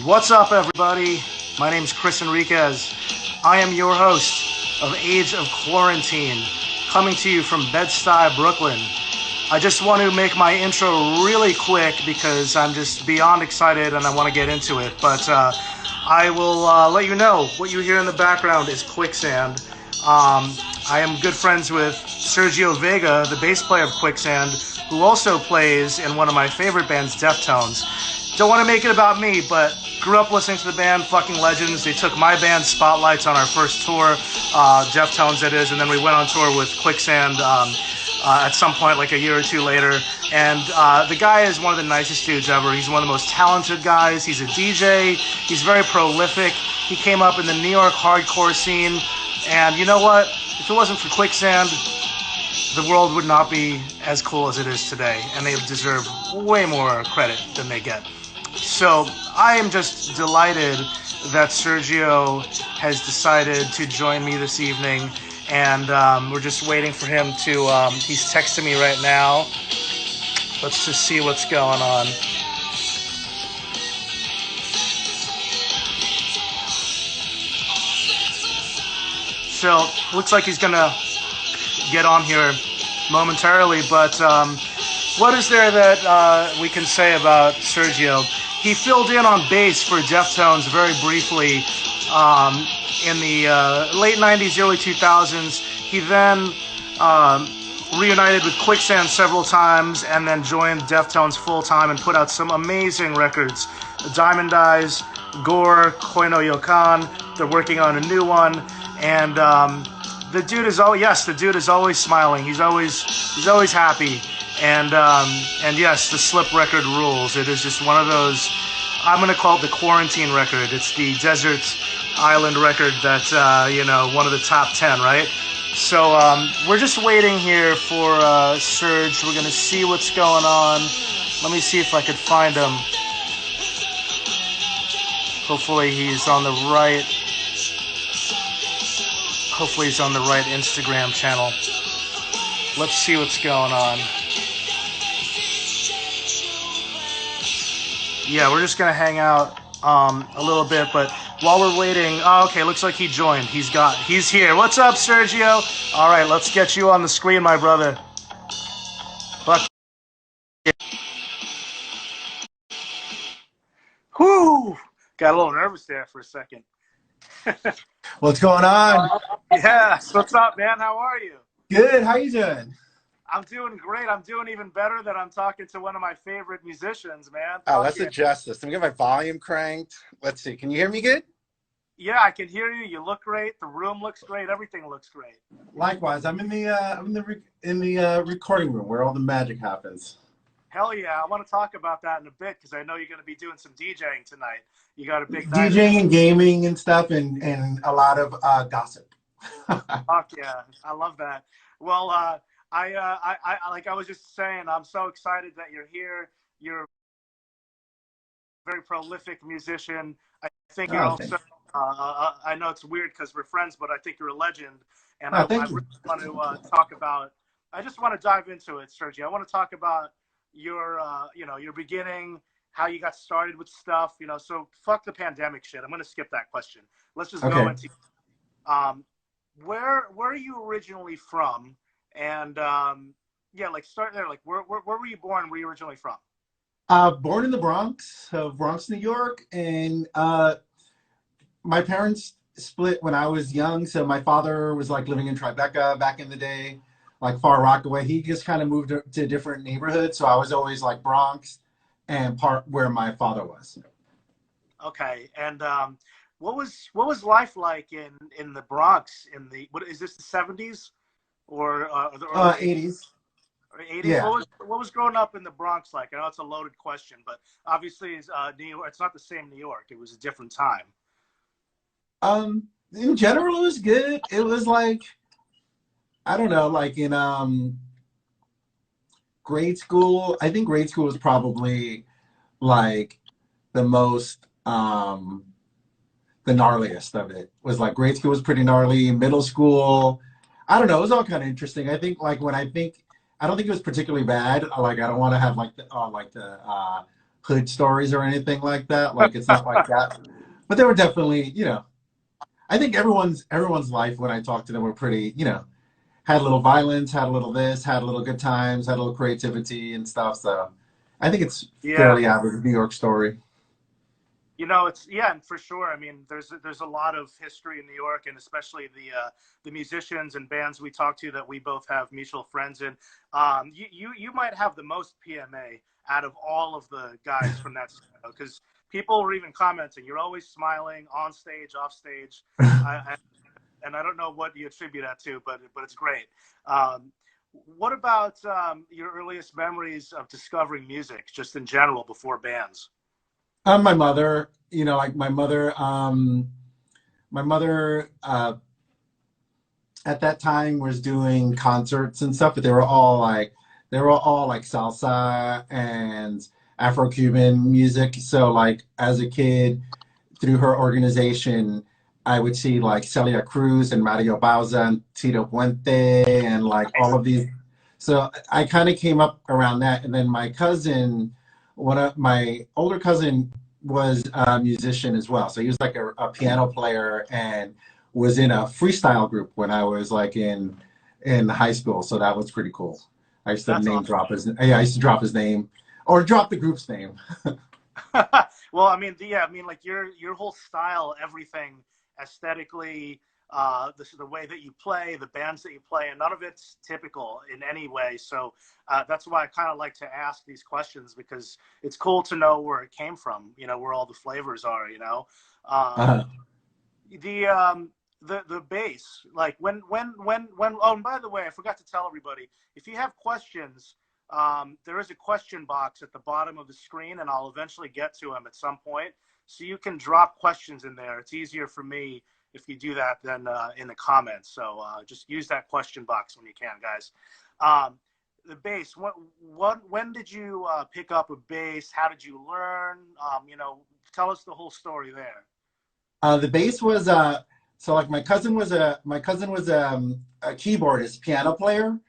What's up, everybody? My name's Chris Enriquez. I am your host of Age of Quarantine, coming to you from Bed-Stuy, Brooklyn. I just want to make my intro really quick because I'm just beyond excited and I want to get into it. But I will let you know what you hear in the background is Quicksand. I am good friends with Sergio Vega, the bass player of Quicksand, who also plays in one of my favorite bands, Deftones. Don't want to make it about me, but grew up listening to the band, fucking legends. They took my band spotlights on our first tour, Deftones that is, and then we went on tour with Quicksand at some point, like a year or two later. And the guy is one of the nicest dudes ever. He's one of the most talented guys. He's a DJ. He's very prolific. He came up in the New York hardcore scene. And you know what? If it wasn't for Quicksand, the world would not be as cool as it is today. And they deserve way more credit than they get. So I am just delighted that Sergio has decided to join me this evening, and we're just waiting for him to, he's texting me right now. Let's just see what's going on. So, looks like he's gonna get on here momentarily, but what is there that we can say about Sergio? He filled in on bass for Deftones very briefly in the late 90s, early 2000s. He then reunited with Quicksand several times and then joined Deftones full-time and put out some amazing records. Diamond Eyes, Gore, Koi no Yokan. They're working on a new one. And the dude is always smiling. He's always happy. And yes, the Slip record rules. It is just one of those, I'm going to call it the quarantine record. It's the desert island record that's, one of the top 10, right? So we're just waiting here for Serge. We're going to see what's going on. Let me see if I could find him. Hopefully he's on the right Instagram channel. Let's see what's going on. Yeah, we're just gonna hang out a little bit, but while we're waiting, okay, looks like he joined. He's here. What's up, Sergio? All right, let's get you on the screen, my brother. Fuck. Whoo! Got a little nervous there for a second. What's going on? Yes. What's up, man? How are you? Good. How you doing? I'm doing great. I'm doing even better that I'm talking to one of my favorite musicians, man. Oh, let's adjust this. Let me get my volume cranked. Let's see. Can you hear me good? Yeah, I can hear you. You look great. The room looks great. Everything looks great. Likewise. I'm in the recording room where all the magic happens. Hell yeah. I want to talk about that in a bit because I know you're going to be doing some DJing tonight. You got a big night. DJing and gaming and stuff and a lot of gossip. Fuck yeah. I love that. Well, I like I was just saying, I'm so excited that you're here. You're a very prolific musician. I think you're also, I know it's weird because we're friends, but I think you're a legend. And I really want to talk about, I just want to dive into it, Sergio. I want to talk about your, your beginning, how you got started with stuff, so fuck the pandemic shit. I'm going to skip that question. Let's just go into, where are you originally from? And start there. Like, where were you born? Where are you originally from? Born in the Bronx, New York, and my parents split when I was young. So my father was like living in Tribeca back in the day, like Far Rockaway. He just kind of moved to different neighborhoods. So I was always like Bronx and part where my father was. Okay, and what was life like in the Bronx? What is this, the 70s? Or 80s. 80s. Yeah. What was growing up in the Bronx like? I know it's a loaded question, but obviously, New York. It's not the same New York. It was a different time. In general, it was good. It was like, I don't know, like in grade school. I think grade school was probably like the most the gnarliest of it. Was like grade school was pretty gnarly. Middle school, I don't know. It was all kind of interesting. I think like I don't think it was particularly bad. Like I don't want to have like the hood stories or anything like that. Like it's not like that. But they were definitely, I think everyone's life when I talked to them were pretty, had a little violence, had a little this, had a little good times, had a little creativity and stuff. So I think it's Yeah. fairly average New York story. It's and for sure. I mean, there's a lot of history in New York, and especially the musicians and bands we talk to that we both have mutual friends in. You might have the most PMA out of all of the guys from that because people were even commenting. You're always smiling on stage, off stage, and I don't know what you attribute that to, but it's great. What about your earliest memories of discovering music, just in general, before bands? My mother, like my mother at that time was doing concerts and stuff, but they were all like salsa and Afro-Cuban music. So like as a kid, through her organization, I would see like Celia Cruz and Mario Bauza and Tito Puente and like all of these. So I kind of came up around that. And then my cousin, one of my older cousin was a musician as well. So he was like a piano player and was in a freestyle group when I was like in high school. So that was pretty cool. I used to That's name awesome. drop his, yeah, I used to drop his name or drop the group's name. Well, I mean, yeah, I mean, like your whole style, everything aesthetically, the way that you play, the bands that you play, and none of it's typical in any way. So that's why I kind of like to ask these questions because it's cool to know where it came from. Where all the flavors are. Um, Uh, the bass, like when. Oh, and by the way, I forgot to tell everybody, if you have questions, there is a question box at the bottom of the screen, and I'll eventually get to them at some point. So you can drop questions in there. It's easier for me if you do that than in the comments. So just use that question box when you can, guys. The bass. When did you pick up a bass? How did you learn? Tell us the whole story there. the bass was so like my cousin was a keyboardist, piano player,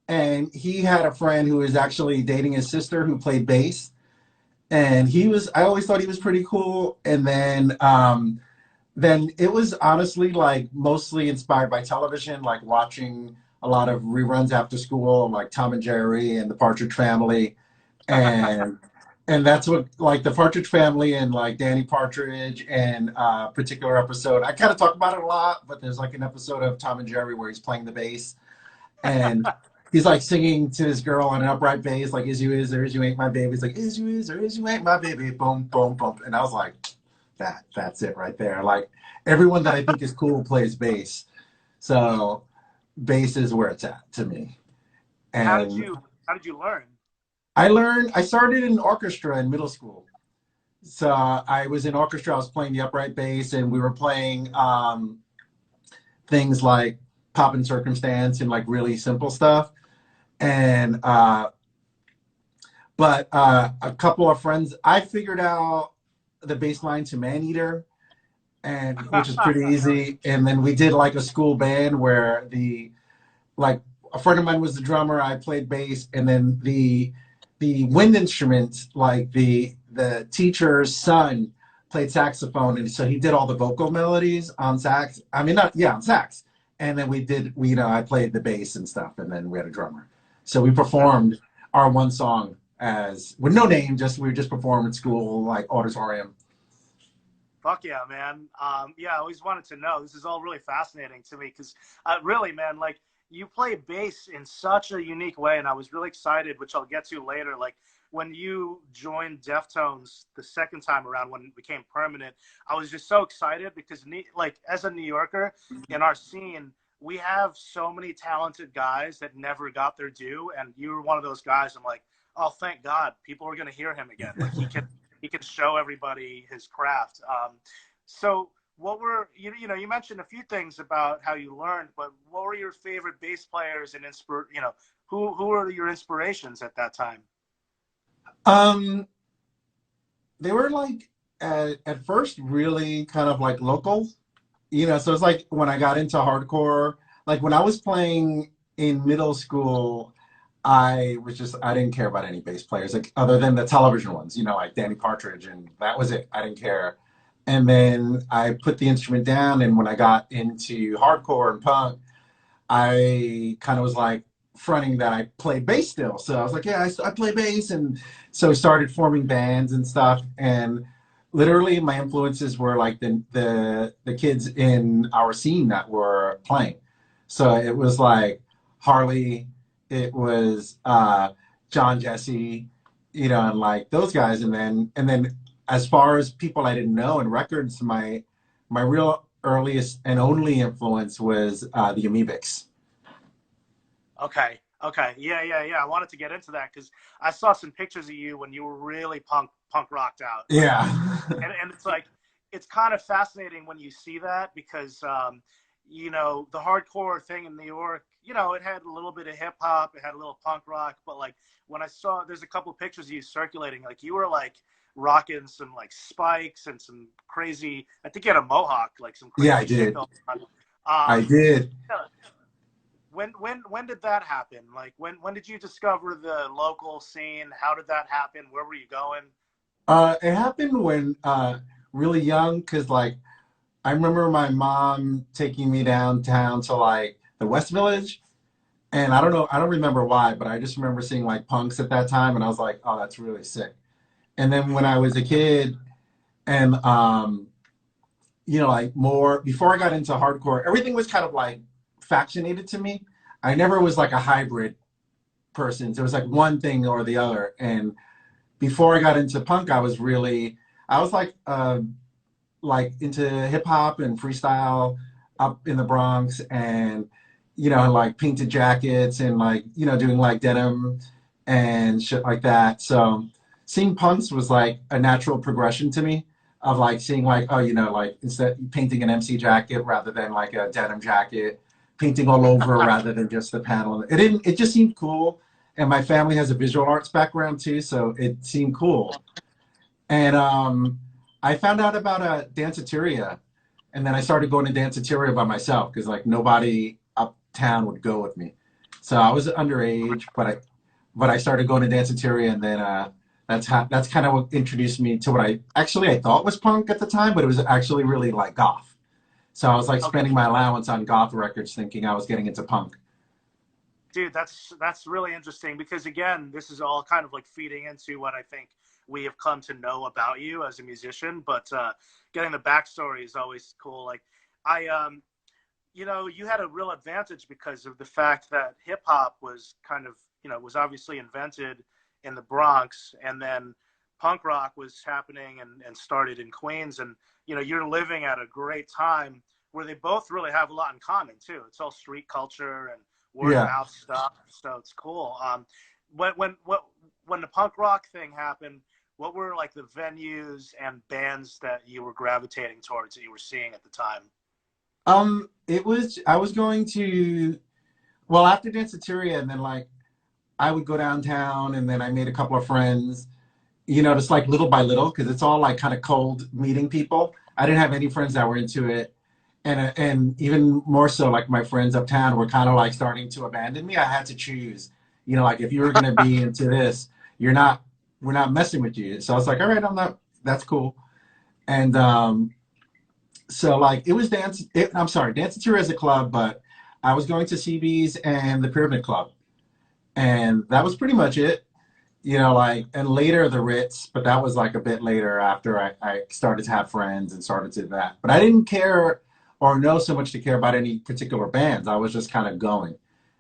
and he had a friend who was actually dating his sister who played bass, and I always thought he was pretty cool. And then it was honestly like mostly inspired by television, like watching a lot of reruns after school, like Tom and Jerry and the Partridge Family, and and that's what like the Partridge Family and like Danny Partridge and particular episode. I kind of talk about it a lot, but there's like an episode of Tom and Jerry where he's playing the bass and he's like singing to this girl on an upright bass, like "Is you is or is you ain't my baby." He's like "Is you is or is you ain't my baby." Boom, boom, boom, and I was like, that's it right there. Like everyone that I think is cool plays bass, so bass is where it's at to me. How did And you how did you learn? I started in orchestra in middle school. So I was in orchestra. I was playing the upright bass, and we were playing things like "Pop and Circumstance" and like really simple stuff. And but a couple of friends, I figured out the bass line to "Man Eater," and which is pretty easy. And then we did like a school band where like a friend of mine was the drummer, I played bass, and then the wind instruments, like the teacher's son played saxophone, and so he did all the vocal melodies on sax. I mean, not yeah, on sax. And then I played the bass and stuff, and then we had a drummer. So we performed our one song as with no name, just we just performed at school, like auditorium. Fuck yeah, man. Yeah, I always wanted to know. This is all really fascinating to me because really, man, like you play bass in such a unique way, and I was really excited, which I'll get to later. Like when you joined Deftones the second time around, when it became permanent, I was just so excited because, like, as a New Yorker in our scene, we have so many talented guys that never got their due, and you were one of those guys. I'm like, oh, thank God, people are gonna hear him again. Like he can show everybody his craft. So what were you mentioned a few things about how you learned, but what were your favorite bass players and who were your inspirations at that time? Um, they were like at first really kind of like local, so it's like when I got into hardcore, like when I was playing in middle school, I didn't care about any bass players, like other than the television ones, you know, like Danny Partridge, and that was it. I didn't care. And then I put the instrument down, and when I got into hardcore and punk, I kind of was like fronting that I played bass still. So I was like, yeah, I play bass. And so I started forming bands and stuff. And literally my influences were like the kids in our scene that were playing. So it was like Harley, it was John Jesse, you know, and like those guys. And then as far as people I didn't know and records, my real earliest and only influence was the Amoebics. Okay. Okay. Yeah. Yeah. Yeah. I wanted to get into that because I saw some pictures of you when you were really punk rocked out. Like, Yeah. and it's like, it's kind of fascinating when you see that because, you know, the hardcore thing in New York, you know, it had a little bit of hip hop, it had a little punk rock, but like when I saw, there's a couple pictures of you circulating, like you were like rocking some like spikes and some crazy, I think you had a mohawk, like some Yeah, I crazy shit did. going on. I did. Yeah, when did that happen? Like when did you discover the local scene? How did that happen? Where were you going? It happened when really young, because like I remember my mom taking me downtown to like the West Village, and I don't know, I don't remember why, but I just remember seeing like punks at that time, and I was like, oh, that's really sick. And then when I was a kid, and you know, like more before I got into hardcore, everything was kind of like factionated to me. I never was like a hybrid person. So it was like one thing or the other. And before I got into punk, I was like into hip hop and freestyle up in the Bronx, and you know, like painted jackets and like, you know, doing like denim and shit like that. So seeing punks was like a natural progression to me of like seeing like, oh, you know, like instead painting an MC jacket rather than like a denim jacket, painting all over rather than just the panel. It just seemed cool. And my family has a visual arts background too, so it seemed cool. And I found out about a danceteria, and then I started going to danceteria by myself because like nobody uptown would go with me. So I was underage, but I started going to danceteria, and then that's kind of what introduced me to what I thought was punk at the time, but it was actually really like goth. So I was like Okay. spending my allowance on goth records, thinking I was getting into punk. Dude, that's really interesting because again, this is all kind of like feeding into what I think we have come to know about you as a musician. But getting the backstory is always cool. Like I, you know, you had a real advantage because of the fact that hip hop was kind of, you know, was obviously invented in the Bronx, and then punk rock was happening and started in Queens, and you know, you're living at a great time where they both really have a lot in common too. It's all street culture and word of Yeah. mouth stuff, so it's cool. When the punk rock thing happened, what were like the venues and bands that you were gravitating towards that you were seeing at the time? I was going to, well, after Danceteria, and then like I would go downtown, and then I made a couple of friends, you know, just like little by little, because it's all like kind of cold meeting people. I didn't have any friends that were into it. And even more so, like my friends uptown were kind of like starting to abandon me. I had to choose, you know, like if you were going to be into this, you're not, we're not messing with you. So I was like, all right, I'm not, that's cool. And so like it was I'm sorry, Danceteer as a club, but I was going to CB's and the Pyramid Club. And that was pretty much it, you know, like, and later the Ritz, but that was like a bit later after I started to have friends and started to that. But I didn't care or know so much to care about any particular bands. I was just kind of going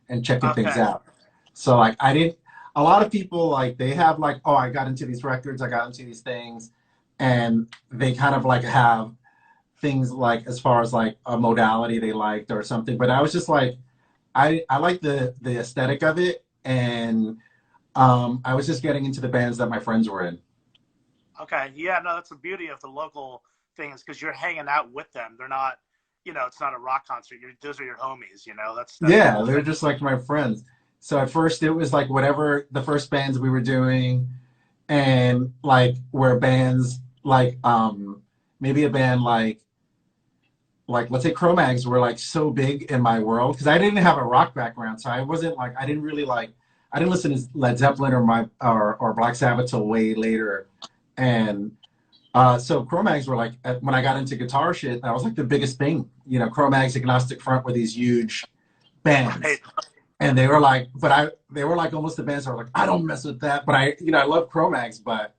and checking things Okay. out. So like I didn't, a lot of people like they have like, oh, I got into these records, I got into these things, and they kind of like have things like as far as like a modality they liked or something. But I was just like, I like the aesthetic of it, and I was just getting into the bands that my friends were in. Okay. Yeah, no, that's the beauty of the local things because you're hanging out with them. They're not, you know, it's not a rock concert. Those are your homies. You know, that's the Yeah, cool they're thing. just like my friends. So at first it was like whatever the first bands we were doing, and like were bands like maybe a band like let's say Cro-Mags were like so big in my world because I didn't have a rock background, so I wasn't like I didn't really like I didn't listen to Led Zeppelin or Black Sabbath till way later, and so Cro-Mags were like when I got into guitar shit, that was like the biggest thing. You know, Cro-Mags, Agnostic Front were these huge bands, Right. and they were like, they were like almost the bands that were like, I don't mess with that, but I love Cro-Mags, but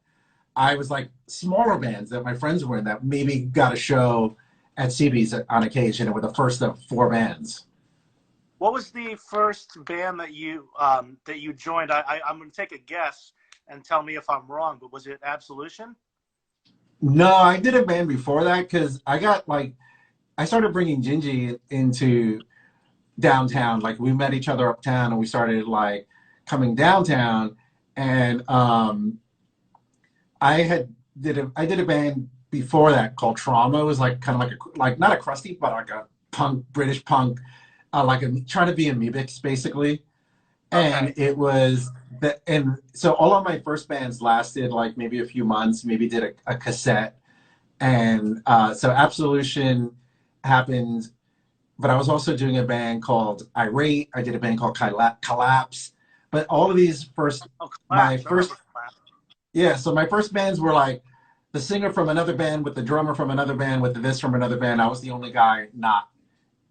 I was like smaller bands that my friends were in that maybe got a show at CB's on occasion, and were the first of 4 bands. What was the first band that you joined? I'm going to take a guess and tell me if I'm wrong, but was it Absolution? No, I did a band before that because I started bringing Gingy into downtown. Like we met each other uptown, and we started like coming downtown, and I did a band before that called Trauma. It was like kind of like not a crusty, but like a punk, British punk, trying to be amoebics basically. And Okay. it was and so all of my first bands lasted like maybe a few months, maybe did a cassette. And so Absolution happened, but I was also doing a band called Irate. I did a band called Collapse. But all of these Oh, my Collapse. I first remember Collapse. yeah, so my first bands were like the singer from another band with the drummer from another band with the this from another band. I was the only guy not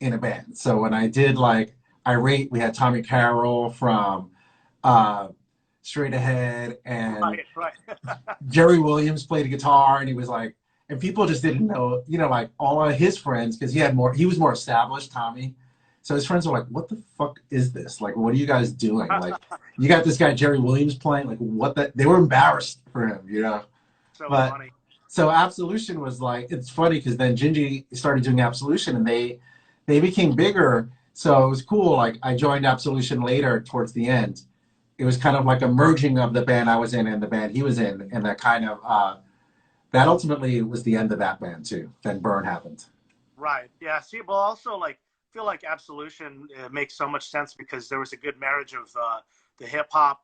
in a band. So when I did like Irate, we had Tommy Carroll from uh, Straight Ahead, and Right, right. Jerry Williams played guitar, and he was like, and people just didn't know, like all of his friends, because he was more established, Tommy. So his friends were like, what the fuck is this? Like, what are you guys doing? Like, you got this guy Jerry Williams playing, like what they were embarrassed for him. So But funny. so Absolution was like, it's funny because then Gingy started doing Absolution, and they became bigger. So it was cool. Like I joined Absolution later towards the end. It was kind of like a merging of the band I was in and the band he was in, and that kind of that ultimately was the end of that band too. Then Burn happened. Right. Yeah. See, well, also like feel like Absolution makes so much sense because there was a good marriage of the hip hop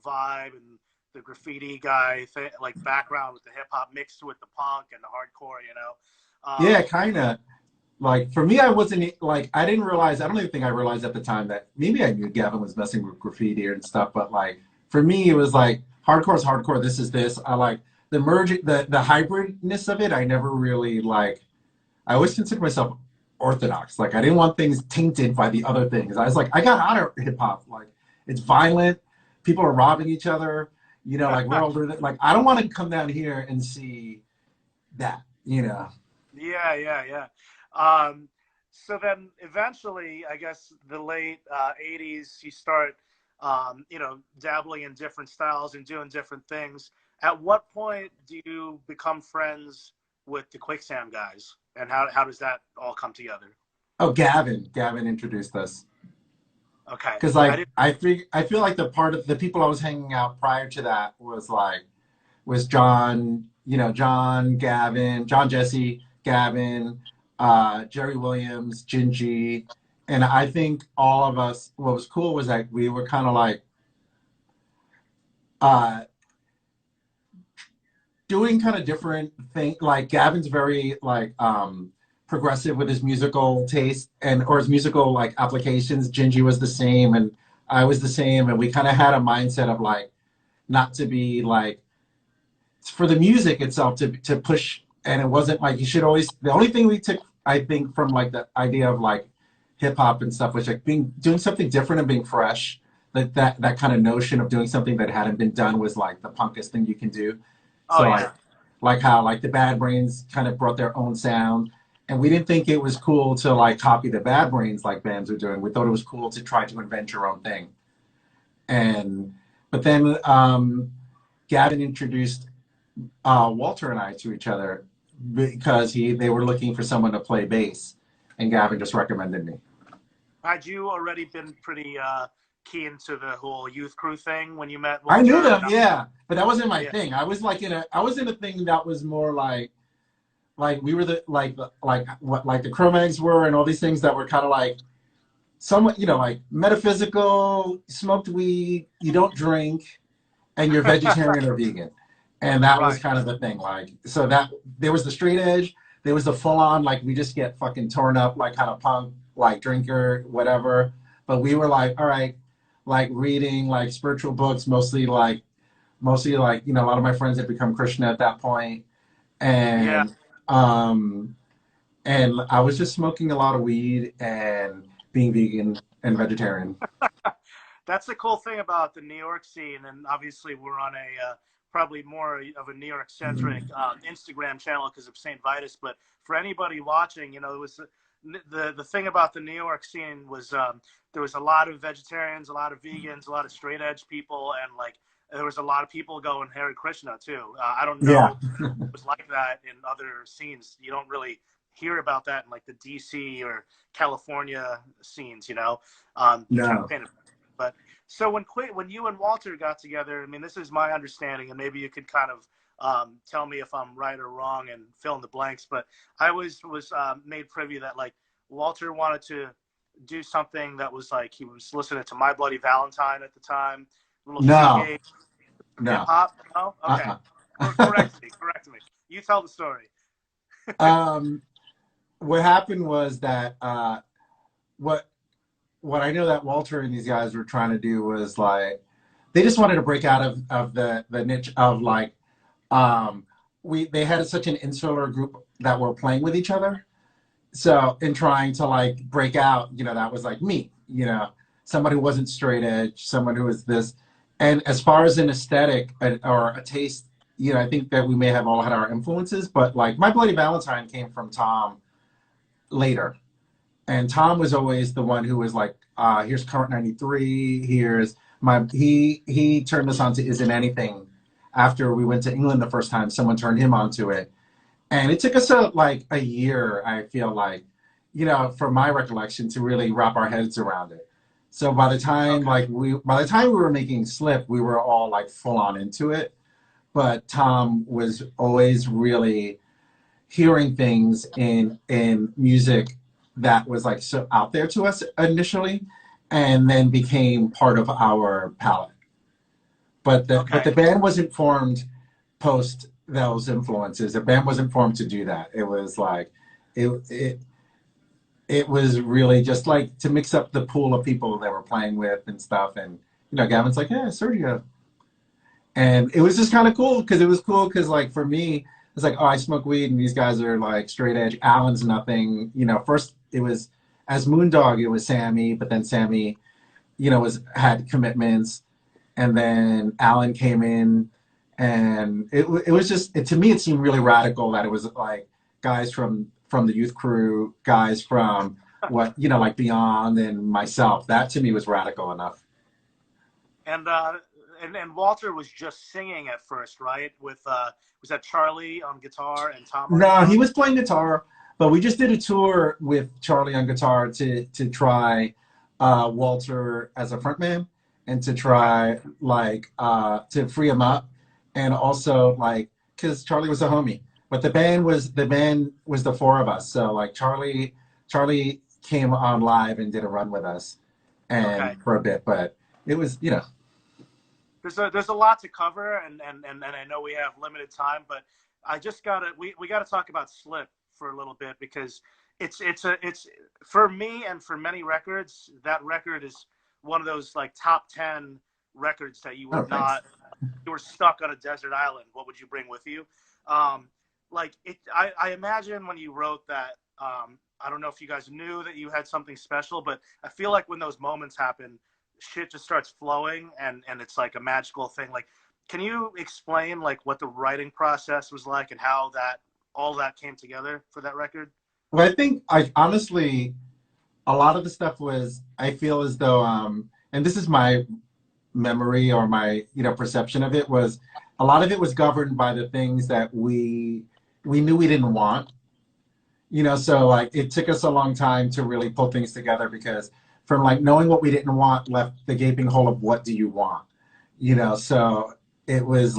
vibe and the graffiti guy like background with the hip hop mixed with the punk and the hardcore. Yeah, kind of. Like for me, I wasn't like I didn't realize. I don't even think I realized at the time that maybe I knew Gavin was messing with graffiti and stuff. But like for me, it was like hardcore is hardcore. This is this. I like the the hybridness of it. I never really like. I always considered myself orthodox. Like I didn't want things tainted by the other things. I was like, I got out of hip hop. Like it's violent. People are robbing each other. Like we're older. Like I don't want to come down here and see that. Yeah, yeah, yeah. So then eventually, I guess the late 80s, you start, dabbling in different styles and doing different things. At what point do you become friends with the Quicksand guys? And how does that all come together? Oh, Gavin introduced us. Okay. Because I like didn't, I feel like the part of the people I was hanging out prior to that was John, John, Gavin, John Jesse, Gavin, Jerry Williams, Gingy, and I think all of us. What was cool was that we were kind of like uh, doing kind of different things. Like Gavin's very like progressive with his musical taste or his musical like applications. Gingy was the same, and I was the same, and we kind of had a mindset of like not to be like for the music itself to push, and it wasn't like you should always. The only thing we took, I think, from like the idea of like hip hop and stuff was like doing something different and being fresh. That kind of notion of doing something that hadn't been done was like the punkest thing you can do. oh So yeah. like how like the Bad Brains kind of brought their own sound, and we didn't think it was cool to like copy the Bad Brains like bands were doing. We thought it was cool to try to invent your own thing. And but then Gavin introduced Walter and I to each other because they were looking for someone to play bass, and Gavin just recommended me. Had you already been pretty keen to the whole youth crew thing when you met I knew Walter? them, yeah, but that wasn't my Yeah. thing. I was like I was in a thing that was more like we were like what like the Cro-Mags were and all these things that were kind of like somewhat like metaphysical, smoked weed, you don't drink, and you're vegetarian or vegan. And that was Right. kind of the thing. Like, so that there was the straight edge, there was the full on, like, we just get fucking torn up, like, kind of punk, like, drinker, whatever. But we were like, all right, like reading like spiritual books, mostly like a lot of my friends had become Christian at that point, Yeah. and um, and I was just smoking a lot of weed and being vegan and vegetarian. That's the cool thing about the New York scene, and obviously we're on a probably more of a New York centric Instagram channel because of St. Vitus. But for anybody watching, it was the thing about the New York scene was there was a lot of vegetarians, a lot of vegans, a lot of straight edge people, and like there was a lot of people going Hare Krishna too. I don't Yeah. know if it was like that in other scenes. You don't really hear about that in like the DC or California scenes, you kind of No. paint it. But so when you and Walter got together, I mean, this is my understanding, and maybe you could kind of tell me if I'm right or wrong and fill in the blanks. But I was made privy that like Walter wanted to do something that was like he was listening to My Bloody Valentine at the time, little No. shoegaze, hip No. hop. No, okay. Correct me. You tell the story. Um, what happened was that what what I know that Walter and these guys were trying to do was like they just wanted to break out of the niche of like they had such an insular group that were playing with each other. So in trying to like break out, that was like me, someone who wasn't straight edge, someone who was this. And as far as an aesthetic or a taste, I think that we may have all had our influences, but like My Bloody Valentine came from Tom later. And Tom was always the one who was like, here's Current 93, here's he turned us on to Isn't Anything after we went to England the first time. Someone turned him onto it. And it took us like a year, I feel like, from my recollection, to really wrap our heads around it. So by the time we were making Slip, we were all like full on into it. But Tom was always really hearing things in music that was like so out there to us initially, and then became part of our palette. But the band wasn't formed post those influences. The band wasn't formed to do that. It was like it was really just like to mix up the pool of people that we're playing with and stuff. And Gavin's like, yeah, Sergio. And it was just kind of cool because like for me, it's like, oh, I smoke weed and these guys are like straight edge. Alan's nothing. First it was as Moondog, it was Sammy, but then Sammy, had commitments, and then Alan came in, and it was just to me it seemed really radical that it was like guys from the youth crew, guys from like Beyond and myself. That to me was radical enough. And Walter was just singing at first, right? With was that Charlie on guitar and Tom? No, he was playing guitar, but we just did a tour with Charlie on guitar to try Walter as a frontman and to try like to free him up, and also like because Charlie was a homie, but the band was the four of us. So like Charlie came on live and did a run with us, and for a bit, but it was There's a lot to cover, and I know we have limited time, but I just we gotta talk about Slip for a little bit because it's for me and for many records, that record is one of those like top 10 records that you would not, you were stuck on a desert island. What would you bring with you? I imagine when you wrote that, I don't know if you guys knew that you had something special, but I feel like when those moments happen, shit just starts flowing and it's like a magical thing. Like, can you explain like what the writing process was like and how all that came together for that record? Well, I think honestly, a lot of the stuff was, I feel as though, and this is my memory or my, perception of it, was a lot of it was governed by the things that we knew we didn't want, so like it took us a long time to really pull things together because from like knowing what we didn't want left the gaping hole of what do you want, so it was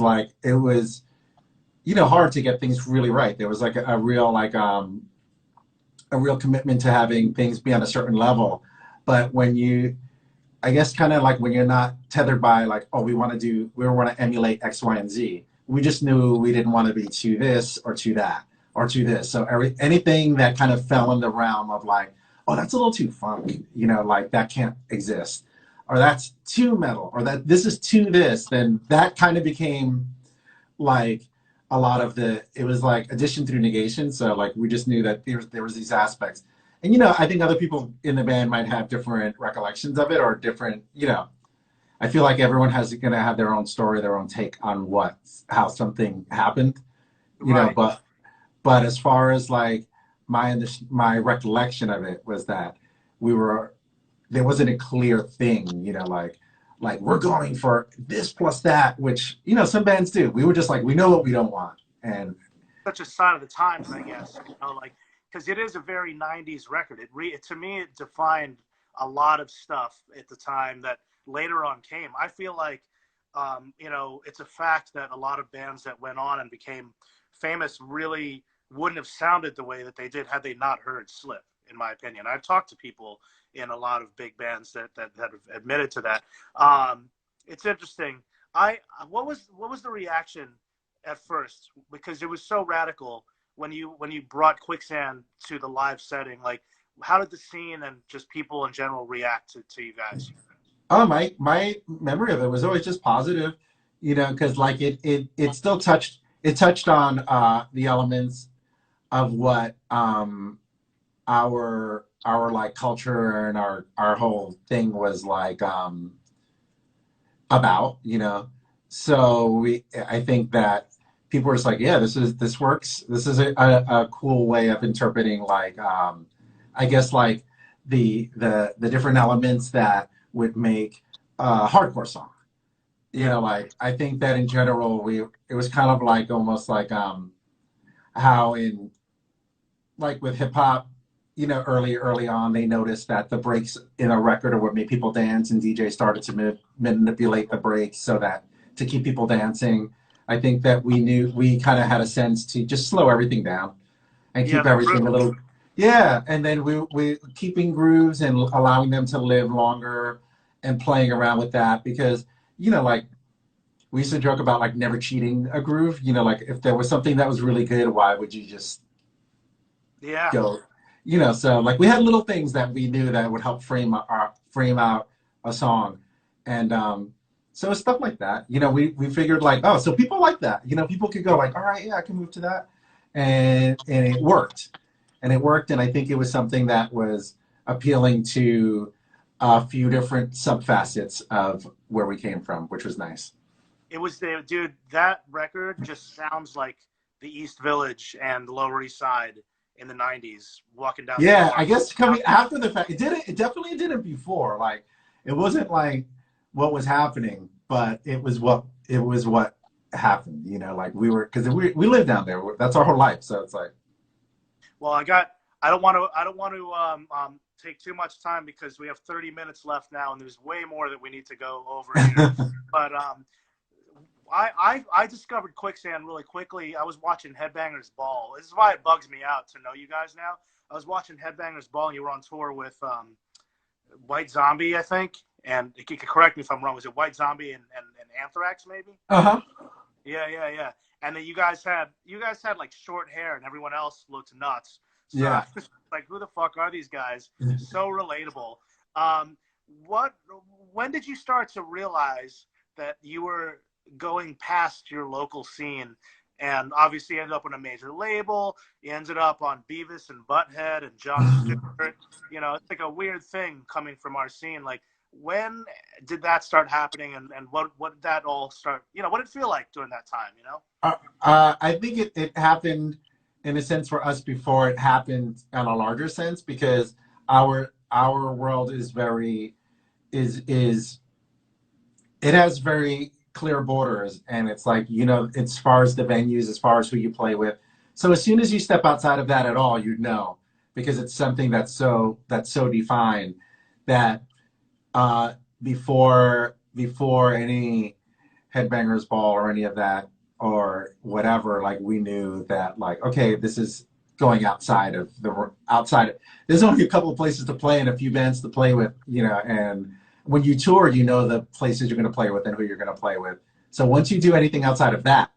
hard to get things really right. There was like a real commitment to having things be on a certain level. But when I guess kind of like when you're not tethered by like, oh, we want to emulate X, Y, and Z. We just knew we didn't want to be to this or to that or to this. So anything that kind of fell in the realm of like, oh, that's a little too funk, like that can't exist or that's too metal, or that this is too this, then that kind of became like a lot of it was like addition through negation. So like we just knew that there was these aspects. And, I think other people in the band might have different recollections of it or different, I feel like everyone going to have their own story, their own take on how something happened, Right. but as far as like my recollection of it was that there wasn't a clear thing, like we're going for this plus that, which, some bands do. We were just like, we know what we don't want. And Such a sign of the times, I guess, like, because it is a very 90s record. To me, it defined a lot of stuff at the time that later on came. I feel like, it's a fact that a lot of bands that went on and became famous really wouldn't have sounded the way that they did had they not heard Slip, in my opinion. I've talked to people in a lot of big bands that have admitted to that. It's interesting. What was the reaction at first? Because it was so radical when you brought Quicksand to the live setting. Like, how did the scene and just people in general react to you guys? Oh, my memory of it was always just positive, because like it still touched on the elements of what our like culture and our whole thing was like about, So I think that people were just like, yeah, this works. This is a cool way of interpreting like I guess like the different elements that would make a hardcore song. Like I think that in general it was kind of like almost like how in like with hip hop, early on they noticed that the breaks in a record are what made people dance, and DJs started to manipulate the breaks so that to keep people dancing. I think that we kind of had a sense to just slow everything down and keep everything a little, and then we keeping grooves and allowing them to live longer and playing around with that, because like we used to joke about like never cheating a groove. Like if there was something that was really good, why would you just go? So like we had little things that we knew that would help frame out a song, and so it's stuff like that. We figured like, oh, so people like that. People could go like, all right, yeah, I can move to that, and it worked, and I think it was something that was appealing to a few different subfacets of where we came from, which was nice. It was dude. That record just sounds like the East Village and the Lower East Side in the 90s, walking down. Yeah, I guess coming after the fact, it definitely didn't before. Like, it wasn't like what was happening, but it was what happened. Like because we lived down there. That's our whole life. So it's like, well, I don't want to take too much time because we have 30 minutes left now, and there's way more that we need to go over here. But I discovered Quicksand really quickly. I was watching Headbangers Ball. This is why it bugs me out to know you guys now. I was watching Headbangers Ball, and you were on tour with White Zombie, I think. And you can correct me if I'm wrong. Was it White Zombie and Anthrax, maybe? Uh-huh. Yeah. And then you guys had like short hair, and everyone else looked nuts. So yeah. Like, who the fuck are these guys? So relatable. When did you start to realize that you were going past your local scene, and obviously ended up on a major label? You ended up on Beavis and Butthead and Jon Stewart. It's like a weird thing coming from our scene. Like, when did that start happening, and what did that all start? What did it feel like during that time? I think it happened in a sense for us before it happened on a larger sense, because our world is it has very clear borders, and it's like, as far as the venues, as far as who you play with. So as soon as you step outside of that at all, because it's something that's so defined that before any Headbangers Ball or any of that or whatever, like we knew that like, okay, this is going outside. There's only a couple of places to play and a few bands to play with, and when you tour, the places you're going to play with and who you're going to play with. So once you do anything outside of that,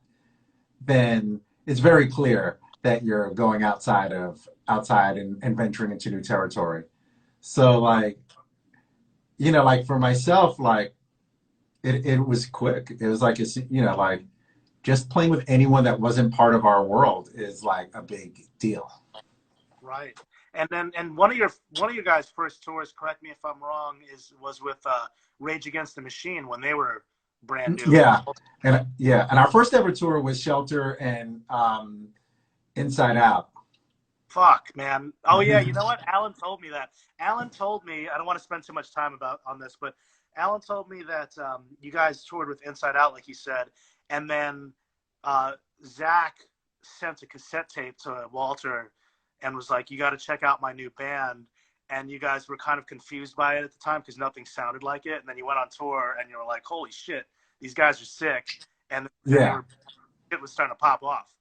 then it's very clear that you're going outside and venturing into new territory. So like, you know, like for myself, like it was quick. It was like, it's, you know, like just playing with anyone that wasn't part of our world is like a big deal. Right. And then one of your guys' first tours, correct me if I'm wrong, was with Rage Against the Machine when they were brand new. Yeah. And yeah. And our first ever tour was Shelter and Inside Out. Fuck, man. Oh yeah, you know what? Alan told me that. Alan told me, I don't want to spend too much time on this, but Alan told me that you guys toured with Inside Out, like you said, and then Zach sent a cassette tape to Walter and was like, "You got to check out my new band." And you guys were kind of confused by it at the time because nothing sounded like it. And then you went on tour and you were like, "Holy shit, these guys are sick!" And then Yeah. it was starting to pop off.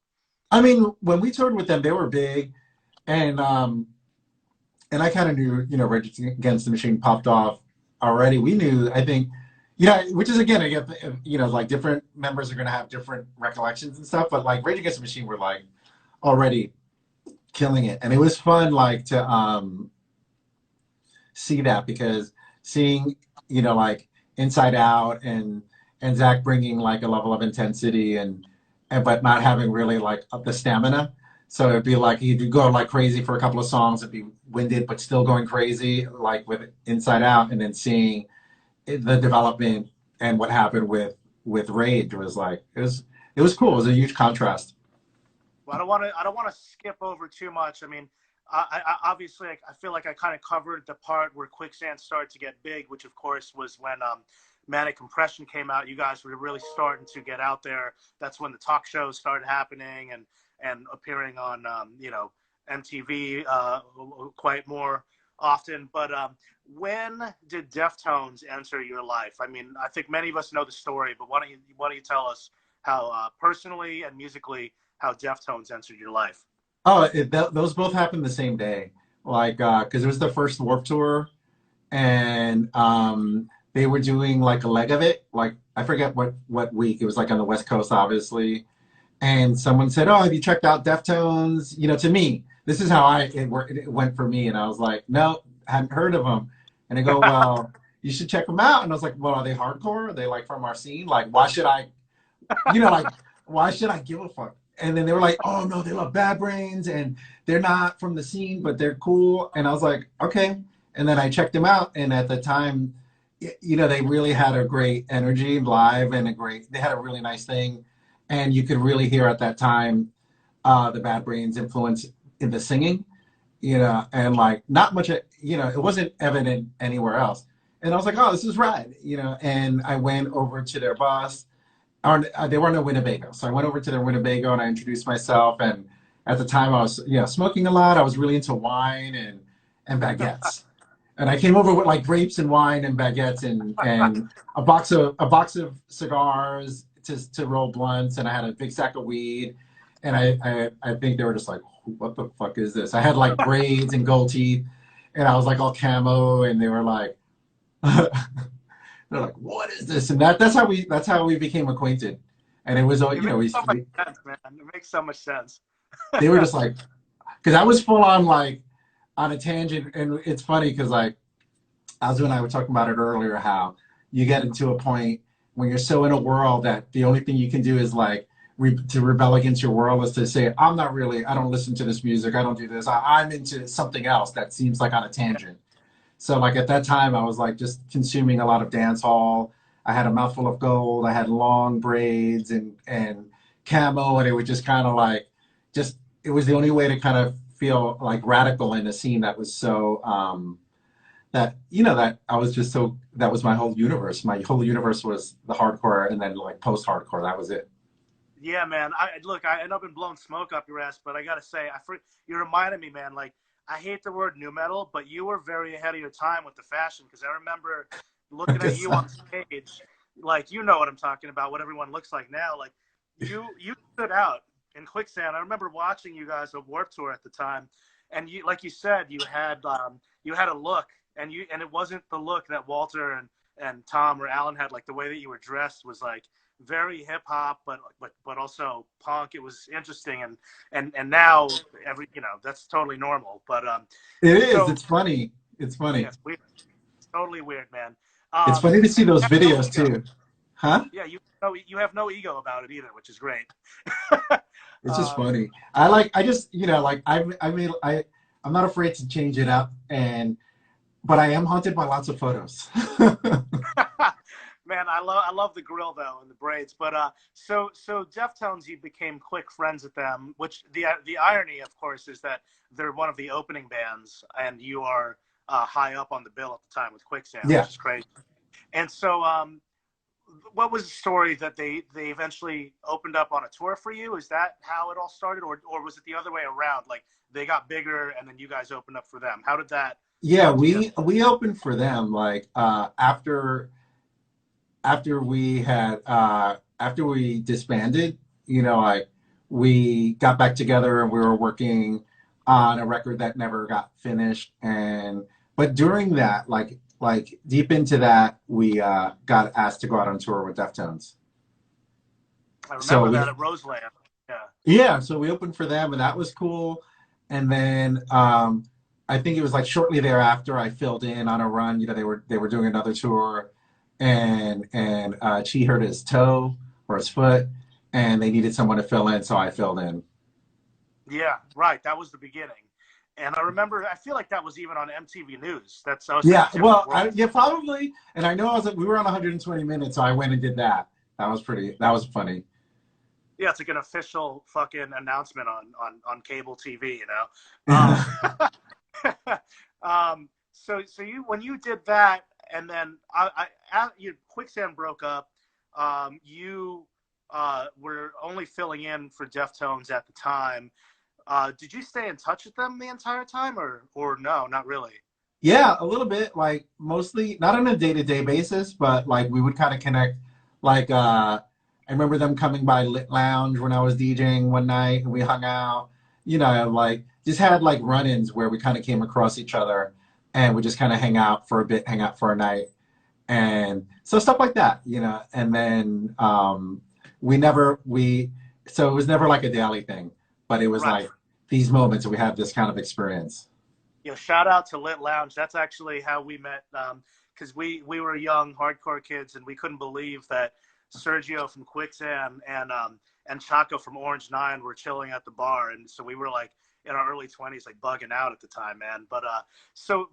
I mean, when we toured with them, they were big, and I kind of knew, you know, Rage Against the Machine popped off already. We knew, I think, yeah, which is again, I get, you know, like different members are going to have different recollections and stuff, but like Rage Against the Machine were like already killing it, and it was fun, like to see that, because seeing, you know, like Inside Out and Zach bringing like a level of intensity and but not having really like the stamina. So it'd be like he'd go like crazy for a couple of songs and be winded, but still going crazy, like with Inside Out, and then seeing the development and what happened with Rage was like it was cool. It was a huge contrast. Well, I don't want to skip over too much. I mean, obviously I feel like I kind of covered the part where Quicksand started to get big, which of course was when Manic Compression came out. You guys were really starting to get out there. That's when the talk shows started happening and appearing on you know, MTV quite more often. But when did Deftones enter your life? I mean, I think many of us know the story, but why don't you tell us how personally and musically how Deftones entered your life? Oh, those both happened the same day, like because it was the first Warp Tour, and they were doing like a leg of it. Like I forget what week it was, like on the West Coast, obviously. And someone said, "Oh, have you checked out Deftones?" You know, to me, this is how it went for me, and I was like, "No, hadn't heard of them." And they go, "Well, you should check them out." And I was like, "Well, are they hardcore? Are they like from our scene? Like, why should I, you know, like, why should I give a fuck?" And then they were like, "Oh no, they love Bad Brains, and they're not from the scene, but they're cool." And I was like, "Okay." And then I checked them out, and at the time, you know, they really had a great energy live, and they had a really nice thing, and you could really hear at that time the Bad Brains influence in the singing, you know, and like not much, you know, it wasn't evident anywhere else. And I was like, "Oh, this is rad," you know. And I went over to their bus, or they were in a Winnebago. So I went over to their Winnebago and I introduced myself. And at the time I was, you know, smoking a lot. I was really into wine and baguettes. And I came over with like grapes and wine and baguettes and a box of cigars to roll blunts. And I had a big sack of weed. And I think they were just like, "What the fuck is this?" I had like braids and gold teeth, and I was like all camo, and they were like, they're like, "What is this?" And that's how we became acquainted. And it was, It you know, makes so much sense, man. It makes so much sense. they were just like, because I was full on like on a tangent, and it's funny because like Azu and I were talking about it earlier, how you get into a point when you're so in a world that the only thing you can do is like to rebel against your world is to say, "I'm not really, I don't listen to this music, I don't do this, I'm into something else that seems like on a tangent." So like at that time, I was like just consuming a lot of dance hall. I had a mouthful of gold. I had long braids and camo, and it was just kind of like, just it was the only way to kind of feel like radical in a scene that was so that, you know, that I was just so, that was my whole universe. My whole universe was the hardcore, and then like post-hardcore. That was it. Yeah, man. I know I've been blowing smoke up your ass, but I gotta say, you reminded me, man. Like, I hate the word new metal, but you were very ahead of your time with the fashion, because I remember looking at you on stage, like, you know what I'm talking about, what everyone looks like now. Like, you stood out in Quicksand. I remember watching you guys at Warp Tour at the time, and you, like you said, you had a look, and it wasn't the look that Walter and Tom or Alan had. Like, the way that you were dressed was like very hip hop, but also punk. It was interesting, and now that's totally normal. But It is. so It's funny. It's yeah, funny. it's weird. totally weird, man. It's funny to see And you those have no videos ego. too. Huh? Yeah, you have no ego about it either, which is great. It's just um, funny. I just, like I'm not afraid to change it up, but I am haunted by lots of photos. Man, I love the grill though and the braids. But so Deftones, you became quick friends with them. Which the irony, of course, is that they're one of the opening bands, and you are high up on the bill at the time with Quicksand, Yeah. which is crazy. And so, what was the story that they eventually opened up on a tour for you? Is that how it all started, or was it the other way around? Like they got bigger and then you guys opened up for them. How did that Yeah, come together? we opened for them like after we disbanded, like we got back together and we were working on a record that never got finished. But during that, like deep into that, we got asked to go out on tour with Deftones. I So remember we that at Roseland. Yeah. Yeah, so we opened for them and that was cool. And then I think it was like shortly thereafter I filled in on a run. They were doing another tour, and Chi hurt his toe or his foot, and they needed someone to fill in, so I filled in. Yeah, right. That was the beginning. And I remember, I feel like that was even on MTV News. That's so such Yeah, a different well, world. yeah, probably. And I know we were on 120 minutes, so I went and did that. That was funny. Yeah, it's like an official fucking announcement on cable TV, you know. So you when you did that, and then Quicksand broke up. You were only filling in for Deftones at the time. Did you stay in touch with them the entire time, or no, not really? Yeah, a little bit, like mostly not on a day-to-day basis, but like we would kind of connect. Like I remember them coming by Lit Lounge when I was DJing one night and we hung out, like just had like run-ins where we kind of came across each other and we just kind of hang out for a bit, hang out for a night. And so stuff like that, and then so it was never like a daily thing, but it was Right. like these moments we had this kind of experience. Shout out to Lit Lounge. That's actually how we met, because we were young hardcore kids and we couldn't believe that Sergio from Quicksand and Chaco from Orange Nine were chilling at the bar, and so we were like in our early 20s, like bugging out at the time, man. But so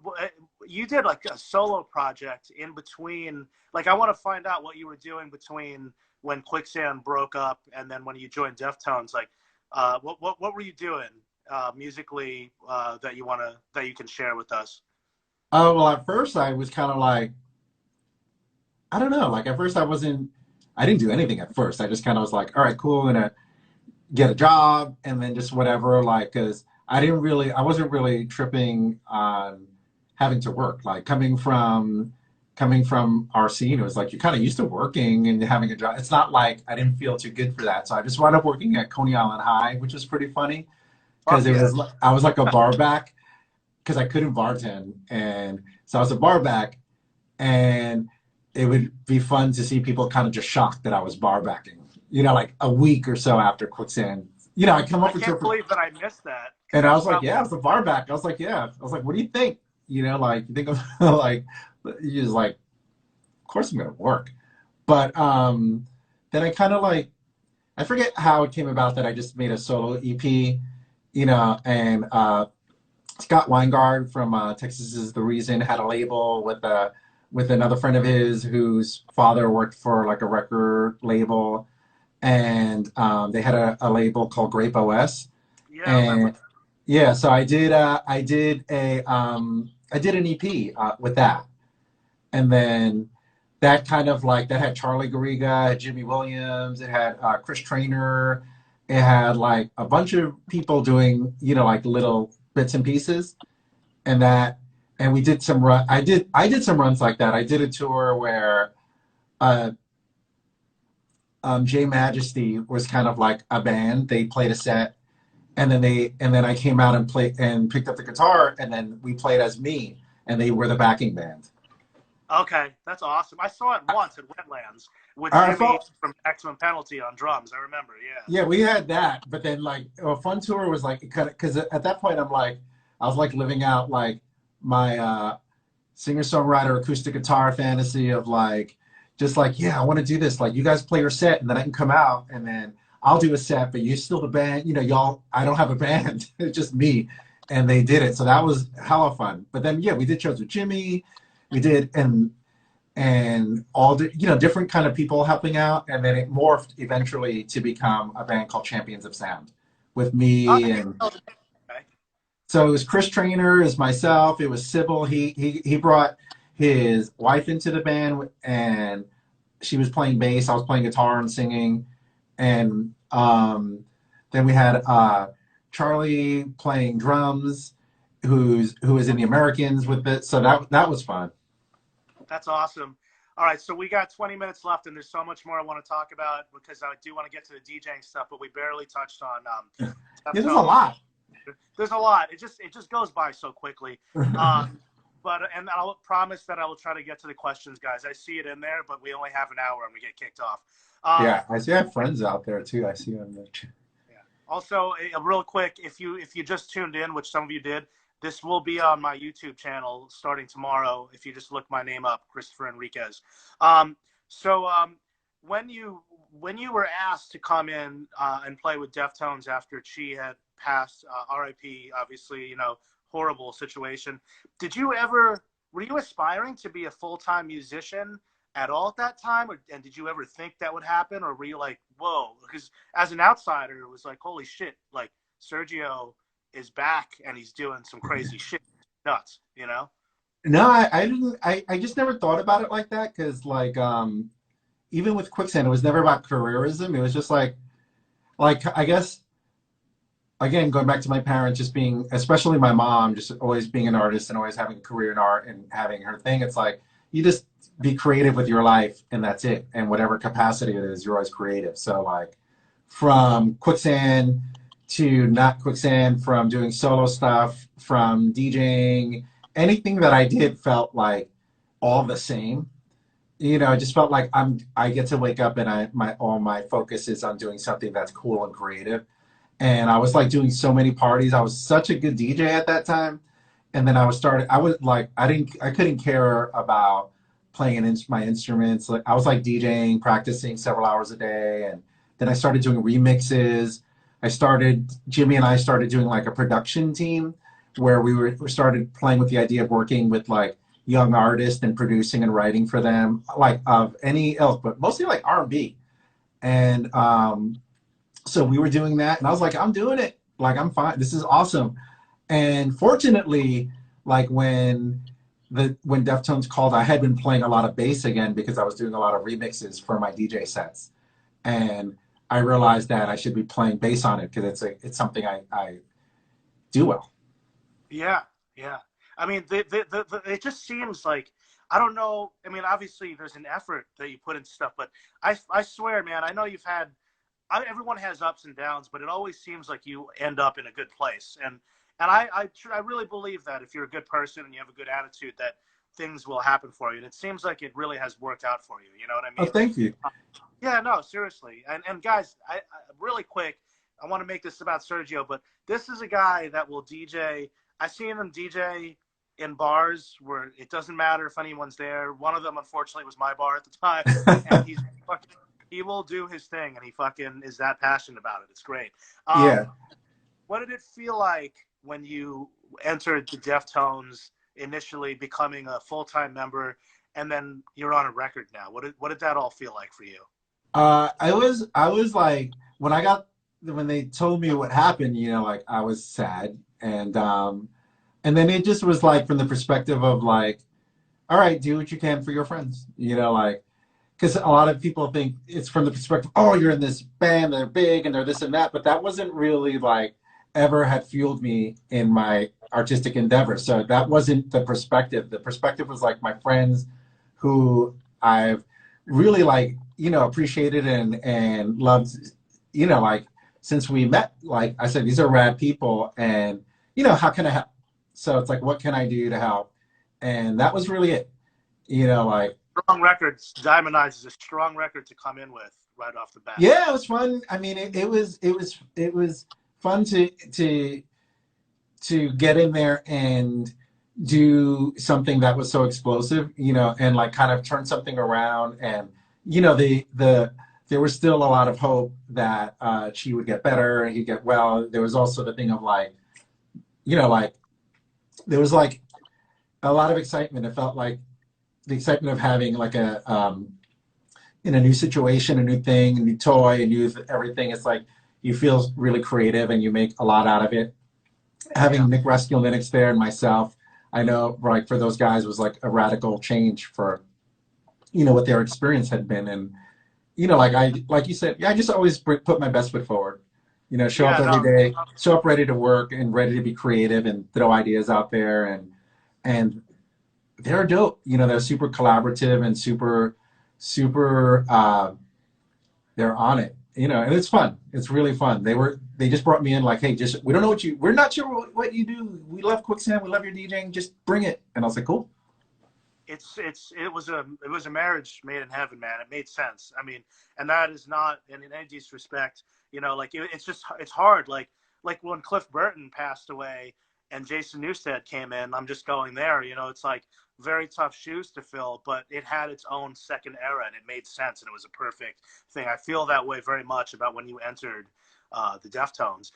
you did like a solo project in between. Like I want to find out what you were doing between when Quicksand broke up and then when you joined Deftones. Like what were you doing musically that you can share with us? Oh, well, at first I was kind of like, I don't know. Like at first I didn't do anything at first. I just kind of was like, all right, cool. I'm gonna get a job and then just whatever. Like, cause I wasn't really tripping on having to work. Like coming from our scene, it was like, you're kind of used to working and having a job. It's not like I didn't feel too good for that. So I just wound up working at Coney Island High, which was pretty funny. Cause I was like a bar back because I couldn't bartend. And so I was a bar back, and it would be fun to see people kind of just shocked that I was bar backing, like a week or so after Quicksand. I come up I with can't believe that I missed that. and I was like, yeah, I was a bar back. I was like, yeah. I was like, what do you think? Like you think of like, you just like, of course I'm going to work. But then I kind of like, I forget how it came about that I just made a solo EP, and Scott Weingard from Texas Is the Reason had a label with another friend of his whose father worked for like a record label, and they had a label called Grape OS. Yeah, I remember. And yeah, so I did an EP with that, and then that kind of like that had Charlie Garriga, had Jimmy Williams, it had Chris Trainer, it had like a bunch of people doing like little bits and pieces, and we did some run. I did some runs like that. I did a tour where J Majesty was kind of like a band. They played a set, and then I came out and played and picked up the guitar, and then we played as me, and they were the backing band. Okay, that's awesome. I saw it once at Wetlands with I Jimmy felt- from Maximum Penalty on drums. I remember, yeah. Yeah, we had that, but then like a fun tour was like kind of because at that point I was like living out like my singer-songwriter acoustic guitar fantasy of like, just like, yeah, I want to do this. Like, you guys play your set, and then I can come out, and then I'll do a set, but you still the band. You know, y'all, I don't have a band. It's just me. And they did it. So that was hella fun. But then, yeah, we did shows with Jimmy. We did, and all the, you know, different kind of people helping out. And then it morphed eventually to become a band called Champions of Sound with me. And so it was Chris Trainer, it was myself, it was Sybil. He brought his wife into the band, and she was playing bass. I was playing guitar and singing. And then we had Charlie playing drums, who was in the Americans with it. So that was fun. That's awesome. All right, so we got 20 minutes left, and there's so much more I want to talk about because I do want to get to the DJing stuff, but we barely touched on. Yeah, there's a lot. There's a lot. It just goes by so quickly. And I'll promise that I will try to get to the questions, guys. I see it in there, but we only have an hour and we get kicked off. Yeah, I see I have friends out there too. I see them there. Yeah. Also, real quick, if you just tuned in, which some of you did, this will be on my YouTube channel starting tomorrow. If you just look my name up, Christopher Enriquez. When you were asked to come in and play with Deftones after Chi had passed, R.I.P. Obviously, you know, horrible situation. Were you aspiring to be a full-time musician at all at that time, and did you ever think that would happen, or were you like, whoa? Because as an outsider, it was like, holy shit, like Sergio is back and he's doing some crazy shit, nuts, you know? No, I didn't. I just never thought about it like that, because like even with Quicksand, it was never about careerism. It was just like I guess, again, going back to my parents, just being, especially my mom, just always being an artist and always having a career in art and having her thing. It's like, you just be creative with your life, and that's it. And whatever capacity it is, you're always creative. So like from Quicksand to not Quicksand, from doing solo stuff, from DJing, anything that I did felt like all the same. You know, I just felt like I get to wake up and all my focus is on doing something that's cool and creative. And I was like doing so many parties. I was such a good DJ at that time. And then I couldn't care about playing my instruments. Like, I was like DJing, practicing several hours a day. And then I started doing remixes. Jimmy and I started doing like a production team where we started playing with the idea of working with like young artists and producing and writing for them, like of any ilk, but mostly like R&B. And so we were doing that, and I was like, I'm doing it. Like, I'm fine. This is awesome. And fortunately, like when Deftones called, I had been playing a lot of bass again because I was doing a lot of remixes for my DJ sets. And I realized that I should be playing bass on it because it's something I do well. Yeah, yeah. I mean, it just seems like, I don't know. I mean, obviously there's an effort that you put into stuff, but I swear, man, I know everyone has ups and downs, but it always seems like you end up in a good place. And I really believe that if you're a good person and you have a good attitude, that things will happen for you. And it seems like it really has worked out for you. You know what I mean? Oh, thank you. Yeah, no, seriously. And guys, I really quick, I want to make this about Sergio, but this is a guy that will DJ. I've seen him DJ in bars where it doesn't matter if anyone's there. One of them, unfortunately, was my bar at the time. And he will do his thing, and he fucking is that passionate about it. It's great. Yeah. What did it feel like when you entered the Deftones, initially becoming a full-time member, and then you're on a record now? What did that all feel like for you? I was like, when they told me what happened, you know, like I was sad. And then it just was like from the perspective of like, all right, do what you can for your friends, you know, like, because a lot of people think it's from the perspective, oh, you're in this band, they're big and they're this and that, but that wasn't really like ever had fueled me in my artistic endeavor. So that wasn't the perspective. The perspective was like my friends who I've really like, you know, appreciated and loved, you know, like since we met. Like I said, these are rad people, and, you know, how can I help? So it's like, what can I do to help? And that was really it. You know, like, strong records. Diamond Eyes is a strong record to come in with right off the bat. Yeah, it was fun. I mean, it was fun to get in there and do something that was so explosive, and like kind of turn something around. And there was still a lot of hope that she would get better and he'd get well. There was also the thing of like, like there was like a lot of excitement. It felt like the excitement of having like in a new situation, a new thing, a new toy, a new everything. It's like you feel really creative and you make a lot out of it. Having Nick Rescue Linux there and myself, I know, like for those guys was like a radical change for, what their experience had been. And, like you said, I just always put my best foot forward, show up every day, show up ready to work and ready to be creative and throw ideas out there. And they're dope. They're super collaborative and super, they're on it, and it's fun. It's really fun. They just brought me in like, hey, we don't know we're not sure what you do. We love Quicksand. We love your DJing. Just bring it. And I was like, cool. It was a marriage made in heaven, man. It made sense. I mean, and that is not in any disrespect, like it's hard. Like when Cliff Burton passed away and Jason Newsted came in, I'm just going there, it's like very tough shoes to fill, but it had its own second era and it made sense and it was a perfect thing. I feel that way very much about when you entered the Deftones.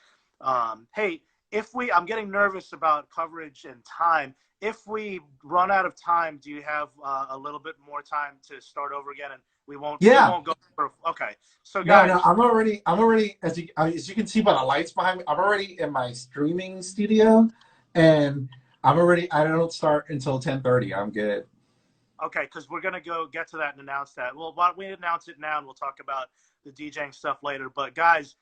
Hey, I'm getting nervous about coverage and time. If we run out of time, do you have a little bit more time to start over again? And we won't go for, okay. So guys. No, I'm already, as you can see by the lights behind me, I'm already in my streaming studio and I don't start until 10:30. I'm good. Okay, because we're going to go get to that and announce that. Well, why don't we announce it now and we'll talk about the DJing stuff later. But guys,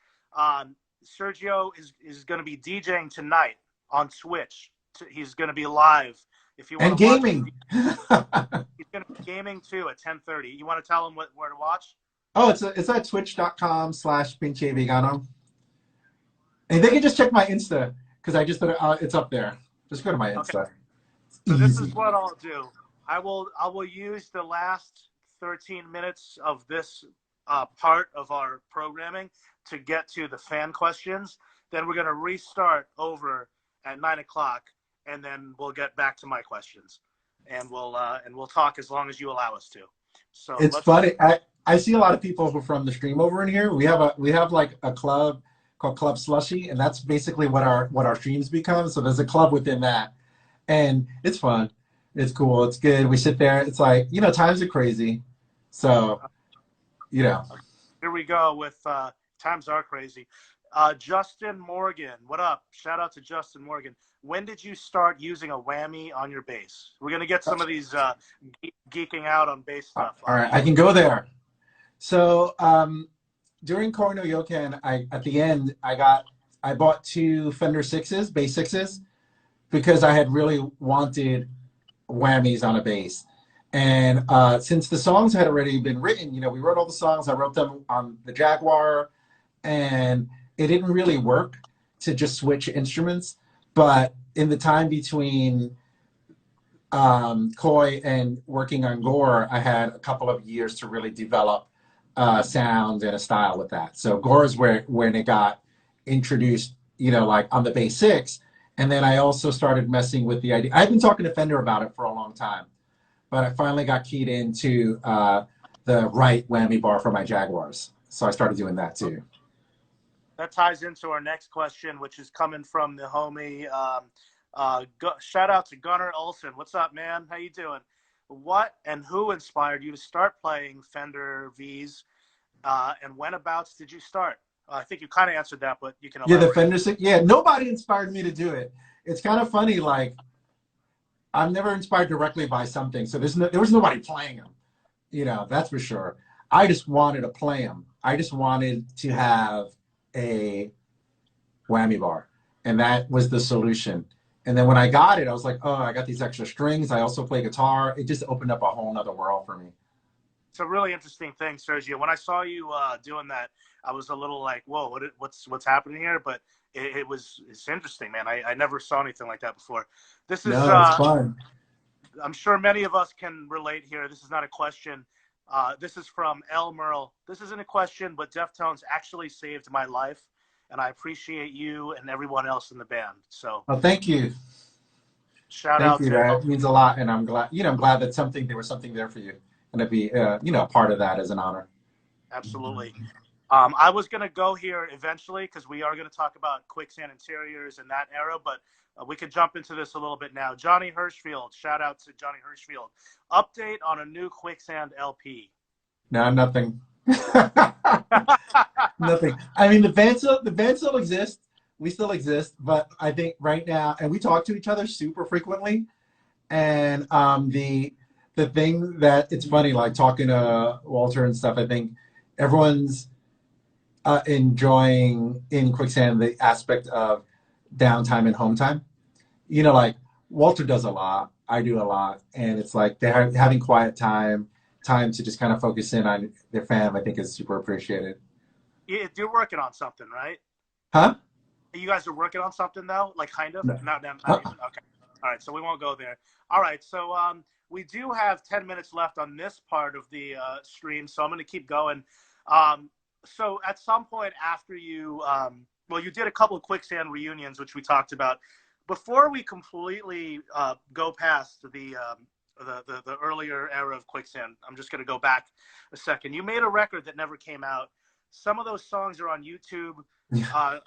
Sergio is going to be DJing tonight on Twitch. He's going to be live. If you want and to gaming. Watch, he's going to be gaming too at 10:30. You want to tell him where to watch? Oh, it's at twitch.com/pinchevegano. And they can just check my Insta because I just it's up there. Just go to my Insta. Okay. So this is what I'll do. I will use the last 13 minutes of this part of our programming to get to the fan questions. Then we're going to restart over at 9 o'clock, and then we'll get back to my questions, and we'll talk as long as you allow us to. So it's funny. I see a lot of people who are from the stream over in here. We have like a club called Club Slushy, and that's basically what our streams become. So there's a club within that, and it's fun. It's cool. It's good. We sit there. It's like, times are crazy. So, Here we go with times are crazy. Justin Morgan, what up? Shout out to Justin Morgan. When did you start using a whammy on your bass? We're going to get some of these geeking out on bass stuff. All right, I can go there. So during Koino Yokan, at the end, I bought 2 Fender 6s, bass 6s, because I had really wanted whammies on a bass. And since the songs had already been written, we wrote all the songs. I wrote them on the Jaguar, and it didn't really work to just switch instruments. But in the time between Koi and working on Gore, I had a couple of years to really develop sound and a style with that. So Gore is when it got introduced, like on the bass 6. And then I also started messing with the idea. I've been talking to Fender about it for a long time, but I finally got keyed into the right whammy bar for my Jaguars. So I started doing that too. That ties into our next question, which is coming from the homie. Shout out to Gunnar Olson. What's up, man? How you doing? What and who inspired you to start playing Fender Vs? And whenabouts did you start? I think you kind of answered that, but you can elaborate. Yeah, the Fender 6. Yeah, nobody inspired me to do it. It's kind of funny, like, I'm never inspired directly by something. So there was nobody playing them, that's for sure. I just wanted to play them. I just wanted to have a whammy bar, and that was the solution. And then when I got it, I was like, oh, I got these extra strings. I also play guitar. It just opened up a whole nother world for me. It's a really interesting thing, Sergio. When I saw you doing that, I was a little like, whoa, what's happening here? But it's interesting, man. I never saw anything like that before. This is it's fun. I'm sure many of us can relate here. This is not a question. This is from El Merle. This isn't a question, but Deftones actually saved my life, and I appreciate you and everyone else in the band. So, thank you. Shout Thank out you. to That means a lot, and I'm glad. I'm glad that there was something there for you, and to be, a part of that is an honor. absolutely. I was going to go here eventually because we are going to talk about Quicksand Interiors and that era, but we could jump into this a little bit now. Johnny Hirschfield, shout out to Johnny Hirschfield. Update on a new Quicksand LP. No, nothing. Nothing. I mean, the band still exists. We still exist, but I think right now, and we talk to each other super frequently. And the thing that it's funny, like talking to Walter and stuff. I think everyone's enjoying in Quicksand the aspect of downtime and home time. Like Walter does a lot, I do a lot, and it's like they're having quiet time to just kind of focus in on their fam. I think is super appreciated. You're working on something, right? Huh? You guys are working on something though, like kind of. No. Not even. Uh-uh. Okay. All right. So we won't go there. All right. So we do have 10 minutes left on this part of the stream, so I'm going to keep going. So at some point after you, well, you did a couple of Quicksand reunions, which we talked about. Before we completely go past the earlier era of Quicksand, I'm just going to go back a second. You made a record that never came out. Some of those songs are on YouTube. I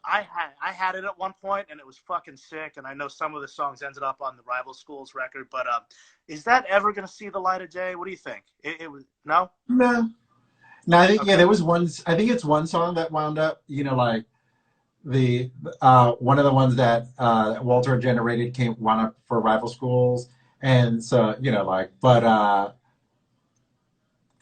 had it at one point, and it was fucking sick. And I know some of the songs ended up on the Rival Schools record. But is that ever going to see the light of day? What do you think? It was no. No. No, I think Okay. yeah, there was one. I think it's one song that wound up. Like the one of the ones that Walter generated wound up for Rival Schools, and so but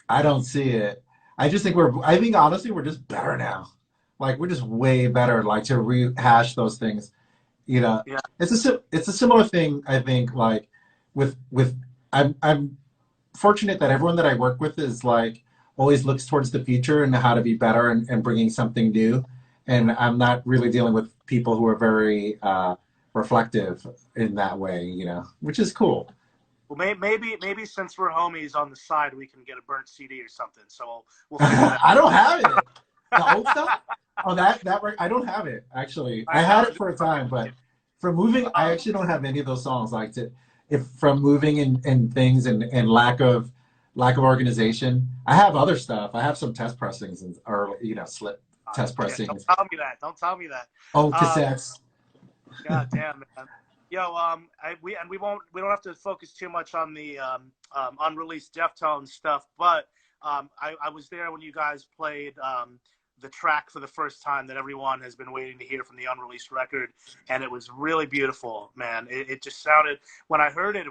I don't see it. I just think I think honestly we're just better now. Like we're just way better. Like to rehash those things. Yeah. It's a similar thing. I think like with I'm fortunate that everyone that I work with is like always looks towards the future and how to be better and bringing something new. And I'm not really dealing with people who are very reflective in that way, which is cool. Well, maybe since we're homies on the side, we can get a burnt CD or something. So we'll figure that out. I don't have it. The old stuff? Oh, that I don't have it actually. I had it for a time, but from moving, I actually don't have any of those songs. Like if from moving and things and lack of organization, I have other stuff. I have some test pressings or slip test pressings. Don't tell me that. Old cassettes. God damn, man. Yo, we don't have to focus too much on the unreleased Deftones stuff, but I was there when you guys played the track for the first time that everyone has been waiting to hear from the unreleased record, and it was really beautiful, man. It just sounded, when I heard it,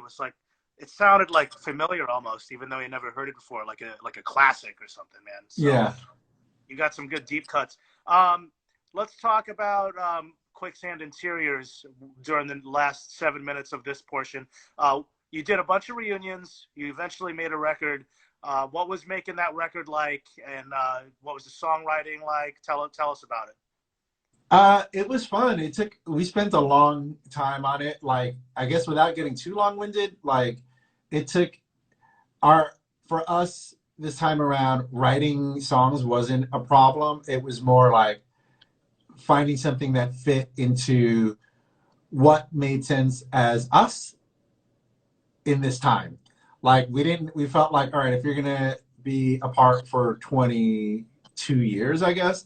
it sounded like familiar almost, even though you never heard it before, like a classic or something, man. So yeah. You got some good deep cuts. Let's talk about Quicksand Interiors during the last 7 minutes of this portion. You did a bunch of reunions. You eventually made a record. What was making that record like, and what was the songwriting like? Tell us about it. It was fun. We spent a long time on it. Like, I guess without getting too long-winded, like it took for us this time around, writing songs wasn't a problem. It was more like finding something that fit into what made sense as us in this time. Like we felt like, all right, if you're gonna be apart for 22 years, I guess,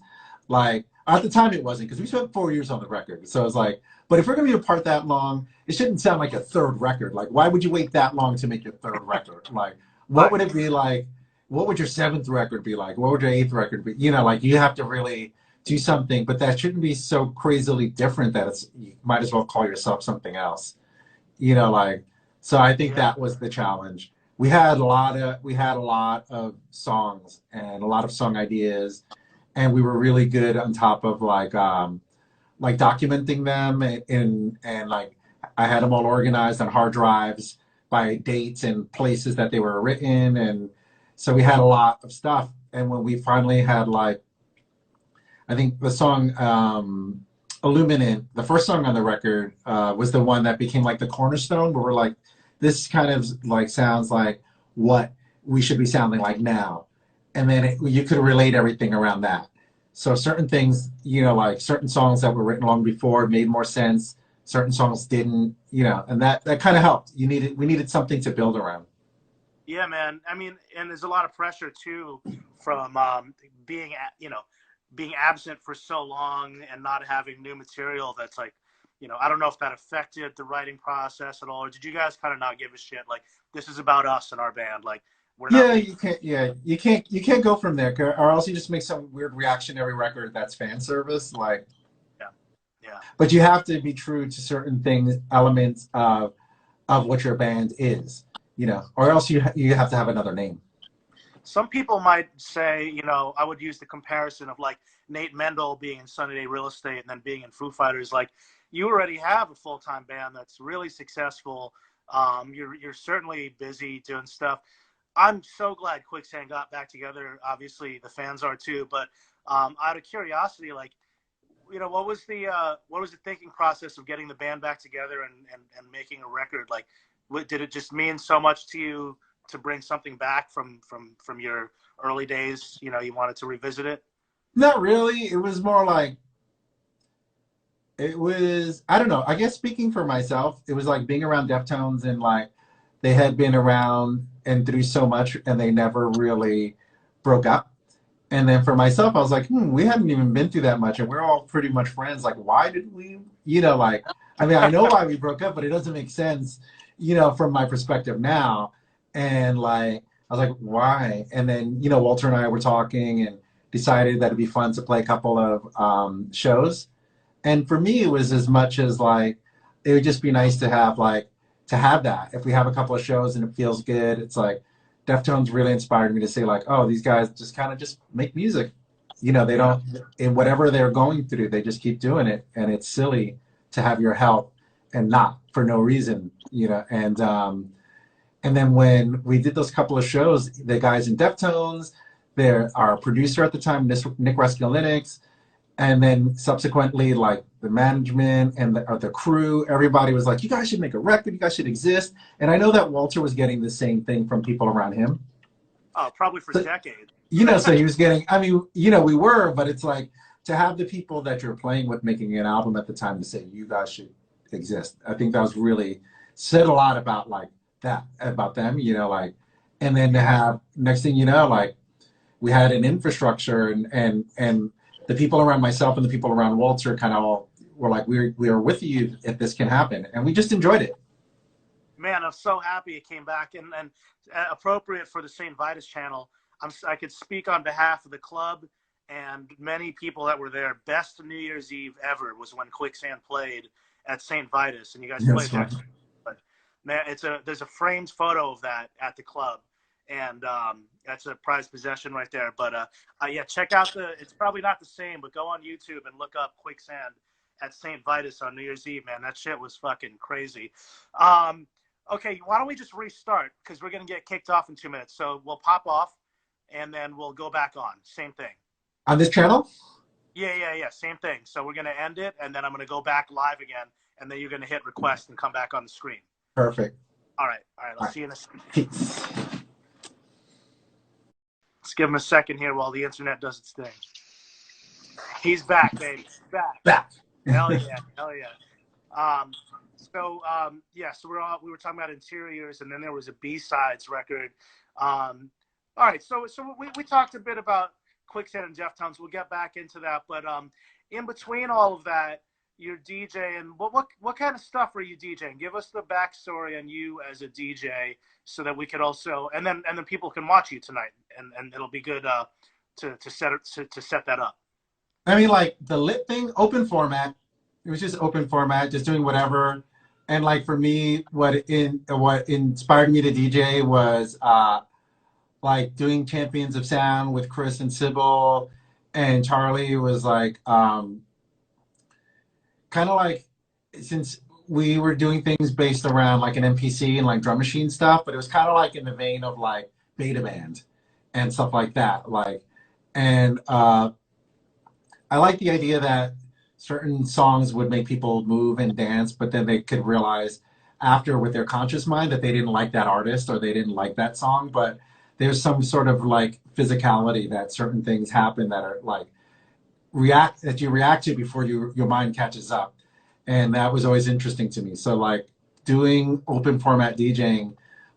like at the time it wasn't, because we spent 4 years on the record. So it's like, but if we're gonna be apart that long, it shouldn't sound like a third record. Like, why would you wait that long to make your third record? Like, what would it be like? What would your seventh record be like? What would your eighth record be? Like you have to really do something, but that shouldn't be so crazily different that you might as well call yourself something else. So I think that was the challenge. We had a lot of songs and a lot of song ideas, and we were really good on top of like documenting them and like I had them all organized on hard drives by dates and places that they were written, and so we had a lot of stuff. And when we finally had like, I think the song Illuminant, the first song on the record, was the one that became like the cornerstone, where we're like, this kind of like sounds like what we should be sounding like now. And then you could relate everything around that. So certain things, like certain songs that were written long before made more sense. certain songs didn't, you know, and that kind of helped. We needed something to build around. Yeah, man. I mean, and there's a lot of pressure too from being, being absent for so long and not having new material. That's like, I don't know if that affected the writing process at all, or did you guys kind of not give a shit? Like, this is about us and our band. Like, we're not. Yeah, you can't go from there, or else you just make some weird reactionary record that's fan service. Like, Yeah, yeah. but you have to be true to certain things, elements of what your band is, or else you have to have another name. Some people might say, I would use the comparison of like Nate Mendel being in Sunny Day Real Estate and then being in Foo Fighters. Like, you already have a full-time band that's really successful. You're certainly busy doing stuff. I'm so glad Quicksand got back together. Obviously, the fans are too. But out of curiosity, like, what was the thinking process of getting the band back together and making a record? Like, did it just mean so much to you to bring something back from your early days? You wanted to revisit it? Not really. It was more like, it was, I don't know. I guess speaking for myself, it was like being around Deftones, and like they had been around and through so much and they never really broke up. And then for myself, I was like, we haven't even been through that much and we're all pretty much friends. Like, why did we, like, I mean, I know why we broke up, but it doesn't make sense, from my perspective now. And like, I was like, why? And then, Walter and I were talking and decided that it'd be fun to play a couple of shows. And for me, it was as much as like, it would just be nice to have that. If we have a couple of shows and it feels good, it's like, Deftones really inspired me to say like, oh, these guys just kind of just make music. They don't, in whatever they're going through, they just keep doing it. And it's silly to have your help and not for no reason, and then when we did those couple of shows, the guys in Deftones, our producer at the time, Nick Raskulinix, and then subsequently, like the management and the crew, everybody was like, you guys should make a record, you guys should exist. And I know that Walter was getting the same thing from people around him. Oh, probably for decades. So he was getting, I mean, we were, but it's like to have the people that you're playing with making an album at the time to say, you guys should exist. I think that was really, said a lot about like that, about them, like, and then to have, next thing you know, like we had an infrastructure and the people around myself and the people around Walter kind of all were like, we are with you if this can happen. And we just enjoyed it. Man, I'm so happy it came back and appropriate for the St. Vitus channel. I could speak on behalf of the club and many people that were there. Best New Year's Eve ever was when Quicksand played at St. Vitus, and you guys played that. But man, there's a framed photo of that at the club. And that's a prized possession right there. But yeah, check out it's probably not the same, but go on YouTube and look up Quicksand at St. Vitus on New Year's Eve, man. That shit was fucking crazy. Okay, why don't we just restart? Because we're going to get kicked off in 2 minutes. So we'll pop off, and then we'll go back on. Same thing. On this channel? Yeah. Same thing. So we're going to end it, and then I'm going to go back live again, and then you're going to hit request and come back on the screen. Perfect. All right. I'll see you in a second. Peace. Let's give him a second here while the internet does its thing. He's back, baby. Back. Hell yeah. So we were talking about Interiors, and then there was a B-sides record. All right, so we talked a bit about Quicksand and Deftones. We'll get back into that, but in between all of that, you're DJing. What kind of stuff are you DJing? Give us the backstory on you as a DJ, so that we could also, and then people can watch you tonight, and it'll be good to set that up. I mean, like the lit thing, open format. It was just open format, just doing whatever. And like for me, what inspired me to DJ was like doing Champions of Sound with Chris and Sybil, and Charlie was like kind of like, since we were doing things based around like an MPC and like drum machine stuff, but it was kind of like in the vein of like Beta Band and stuff like that. Like, and I like the idea that certain songs would make people move and dance, but then they could realize after with their conscious mind that they didn't like that artist or they didn't like that song, but there's some sort of like physicality that certain things happen that are like you react to before your mind catches up. and that was always interesting to me. So like doing open format DJing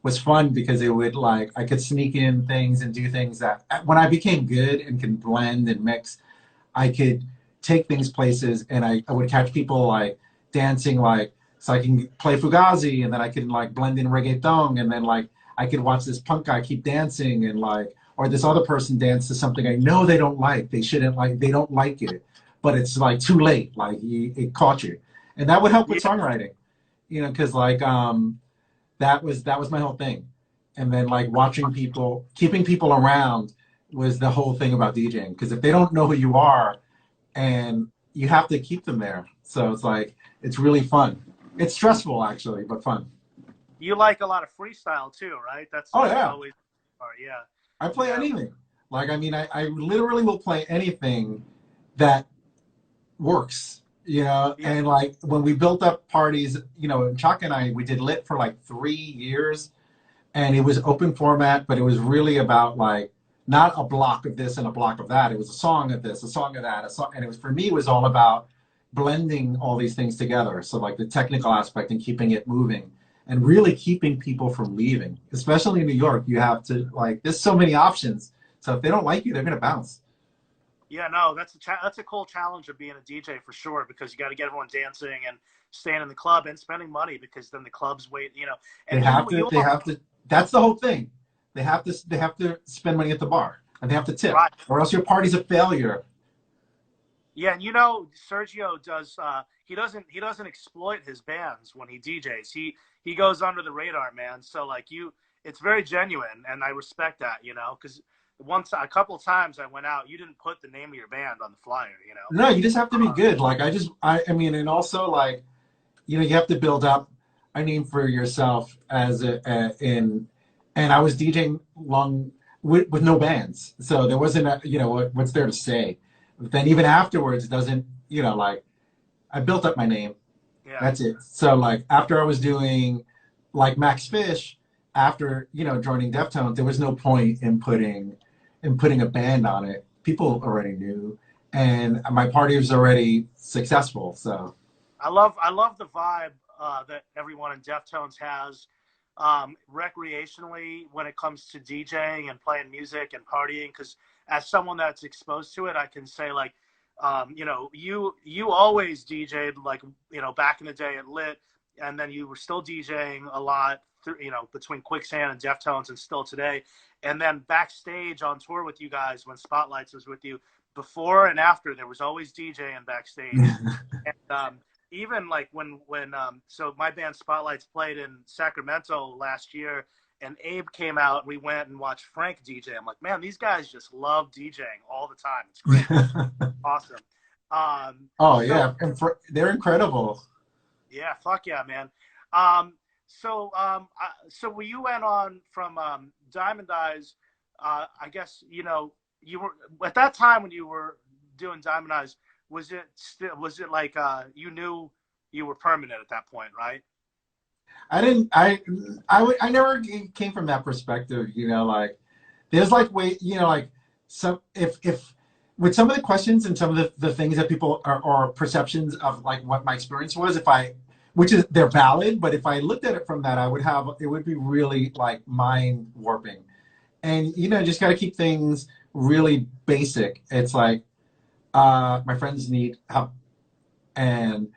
was fun because it would like I could sneak in things and do things that when I became good and can blend and mix, I could take things places, and I would catch people like dancing, like so I can play Fugazi and then I can like blend in reggaeton, and then like I could watch this punk guy keep dancing, and like or this other person dance to something I know they don't like, they shouldn't like, they don't like it, but it's like too late, like it caught you, and that would help with Yeah. songwriting, you know, because like that was my whole thing, and then like watching people, keeping people around was the whole thing about DJing, because if they don't know who you are, and you have to keep them there, so it's like it's really fun. It's stressful actually, but fun. You like a lot of freestyle too, right? That's Oh like yeah, always part. Yeah. I play Yeah. anything. Like I mean, I literally will play anything that works, you know. Yeah. And like when we built up parties, you know, Chuck and I, we did lit for like 3 years, and it was open format, but it was really about like not a block of this and a block of that. It was a song of this, a song of that, a song, and it was, for me, it was all about blending all these things together. So like the technical aspect and keeping it moving and really keeping people from leaving. Especially in New York, you have to like there's so many options. So if they don't like you, they're gonna bounce. Yeah, no, that's a cool challenge of being a DJ for sure, because you got to get everyone dancing and staying in the club and spending money, because then the clubs wait, you know. They And have to you they have to that's the whole thing. They have to spend money at the bar, and they have to tip, right. or else your party's a failure. Yeah, and you know, Sergio does. He doesn't exploit his bands when he DJs. He goes under the radar, man. So like it's very genuine, and I respect that. You know, because a couple of times I went out, you didn't put the name of your band on the flyer. You No, you just have to know. be good. Like I mean, and also like, you know, you have to build up a name for yourself as and I was DJing long with no bands, so there wasn't a, you know, what's there to say. But then even afterwards, it doesn't, you know, like I built up my name. Yeah. That's it. So like after I was doing like Max Fish, after, you know, joining Deftones, there was no point in putting a band on it. People already knew, and my party was already successful. So I love the vibe that everyone in Deftones has, recreationally when it comes to DJing and playing music and partying. Because as someone that's exposed to it, I can say like, you know, you always DJ'd, like, you know, back in the day at Lit, and then you were still DJing a lot through, you know, between Quicksand and Deftones, and still today. And then backstage on tour with you guys when Spotlights was with you, before and after, there was always DJing backstage. And even like when so my band Spotlights played in Sacramento last year, and Abe came out, and we went and watched Frank DJ. I'm like, man, these guys just love DJing all the time. It's great. Awesome. oh So yeah, and they're incredible. yeah, fuck yeah, man. So when you went on from Diamond Eyes, I guess, you know, you were at that time when you were doing Diamond Eyes. Was it like you knew you were permanent at that point, right? I didn't. I never came from that perspective. You know, like there's like way. You know, like some if with some of the questions and some of the things that people are or perceptions of like what my experience was, if I, which is they're valid, but if I looked at it from that, I would have it would be really like mind warping, and you know, just got to keep things really basic. It's like my friends need help, and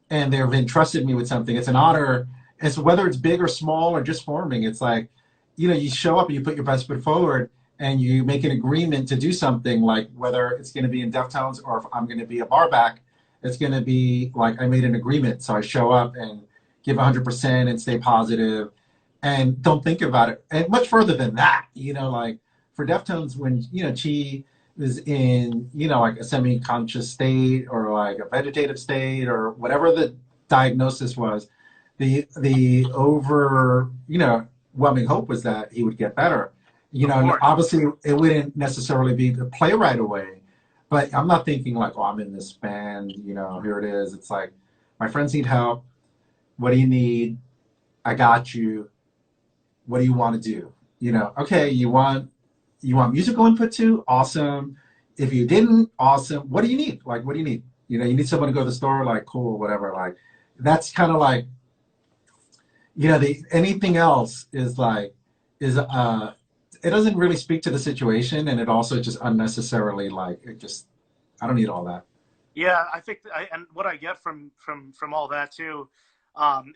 they've entrusted me with something. It's an honor. It's whether it's big or small or just forming. It's like, you know, you show up and you put your best foot forward, and you make an agreement to do something, like whether it's going to be in Deftones or if I'm going to be a bar back, it's going to be like I made an agreement. So I show up and give 100% and stay positive and don't think about it. And much further than that, you know, like for Deftones, when, you know, Chi is in, you know, like a semi-conscious state or like a vegetative state or whatever the diagnosis was, the over, you know, whelming hope was that he would get better. You Of know, and course. obviously it wouldn't necessarily be to play right away, but I'm not thinking like, oh, I'm in this band, you know, here it is. It's like, my friends need help. What do you need? I got you. What do you want to do? You know, okay, you want musical input too? Awesome. If you didn't, awesome. What do you need? Like, what do you need? You know, you need someone to go to the store, like, cool, whatever. Like, that's kind of like, you know, anything else is like, is it doesn't really speak to the situation, and it also just unnecessarily like it just I don't need all that. Yeah, I think, and what I get from all that too,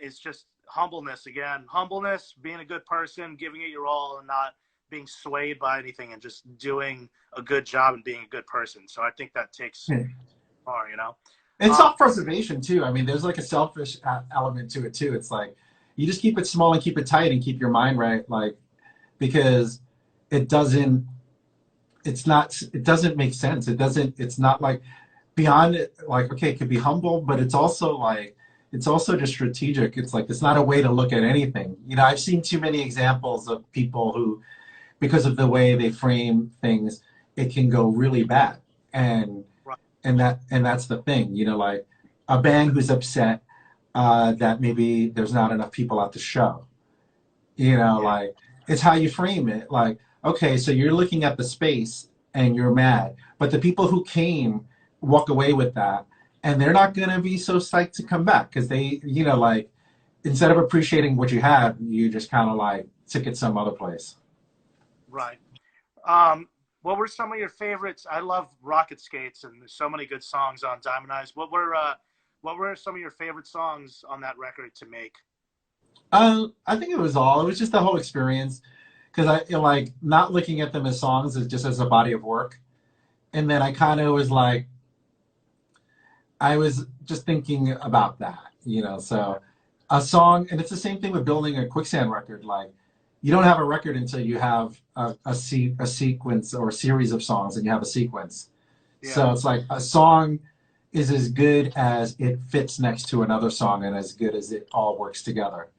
is just humbleness. Again, humbleness, being a good person, giving it your all, and not being swayed by anything, and just doing a good job and being a good person. So I think that takes Yeah. far, you know. And Um, self-preservation too. I mean, there's like a selfish element to it too. It's like you just keep it small and keep it tight and keep your mind right, like because it doesn't. It's not. It doesn't make sense. It doesn't. It's not like beyond it. Like okay, it could be humble, but it's also like it's also just strategic. It's like it's not a way to look at anything. You know, I've seen too many examples of people who, because of the way they frame things, it can go really bad. And right. that's the thing, you know, like a band who's upset that maybe there's not enough people at the show, you know, Yeah. like it's how you frame it. Like, okay, so you're looking at the space and you're mad, but the people who came walk away with that, and they're not gonna be so psyched to come back because they, you know, like instead of appreciating what you have, you just kind of like took it some other place. Right. What were some of your favorites? I love Rocket Skates, and there's so many good songs on Diamond Eyes. What were some of your favorite songs on that record to make? I think it was all. It was just the whole experience because I you know, like not looking at them as songs as just as a body of work. And then I kind of was like, I was just thinking about that, you know. So a song, and it's the same thing with building a Quicksand record. Like you don't have a record until you have a sequence or a series of songs, and you have a sequence. Yeah. So it's like a song is as good as it fits next to another song, and as good as it all works together.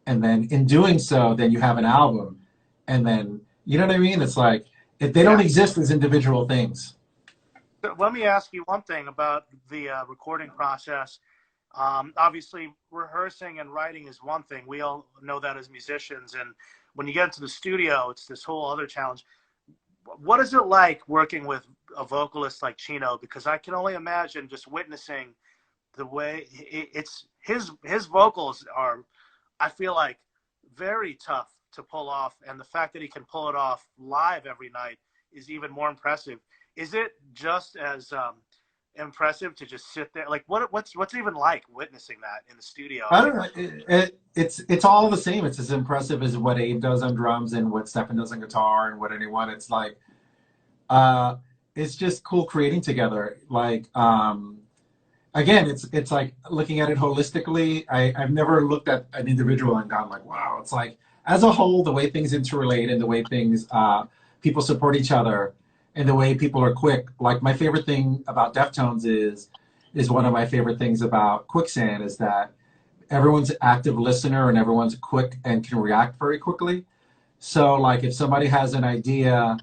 And then in doing so, then you have an album, and then you know what I mean. It's like if they don't Yeah. exist as individual things. So let me ask you one thing about the recording process. Obviously, rehearsing and writing is one thing. We all know that as musicians. And when you get into the studio, it's this whole other challenge. What is it like working with a vocalist like Chino? Because I can only imagine just witnessing the way it's his vocals are, I feel like, very tough to pull off. And the fact that he can pull it off live every night is even more impressive. Is it just as impressive to just sit there? Like, what's even like witnessing that in the studio? I don't know. It's all the same. It's as impressive as what Abe does on drums and what Stefan does on guitar and what anyone. It's like uh, it's just cool creating together. Like again, it's like looking at it holistically. I've never looked at an individual and gone like, wow. It's like as a whole, the way things interrelate and the way things people support each other and the way people are quick. Like my favorite thing about Deftones is one of my favorite things about Quicksand is that everyone's an active listener and everyone's quick and can react very quickly. So like if somebody has an idea,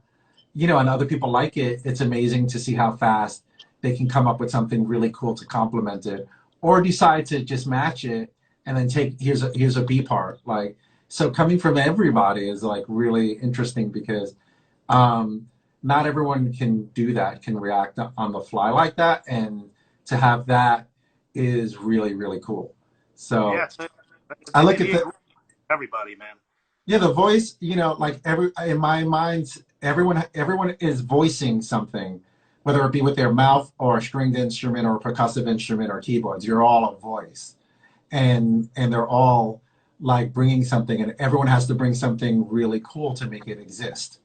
you know, and other people like it, it's amazing to see how fast they can come up with something really cool to complement it, or decide to just match it and then take here's a B part. Like so, coming from everybody is like really interesting because not everyone can do that, can react on the fly like that, and to have that is really really cool. Yeah, So it's I a, look it at is the everybody, man. yeah the voice, you know, like every in my mind, everyone is voicing something, whether it be with their mouth or a stringed instrument or a percussive instrument or keyboards. You're all a voice, and they're all like bringing something, and everyone has to bring something really cool to make it exist.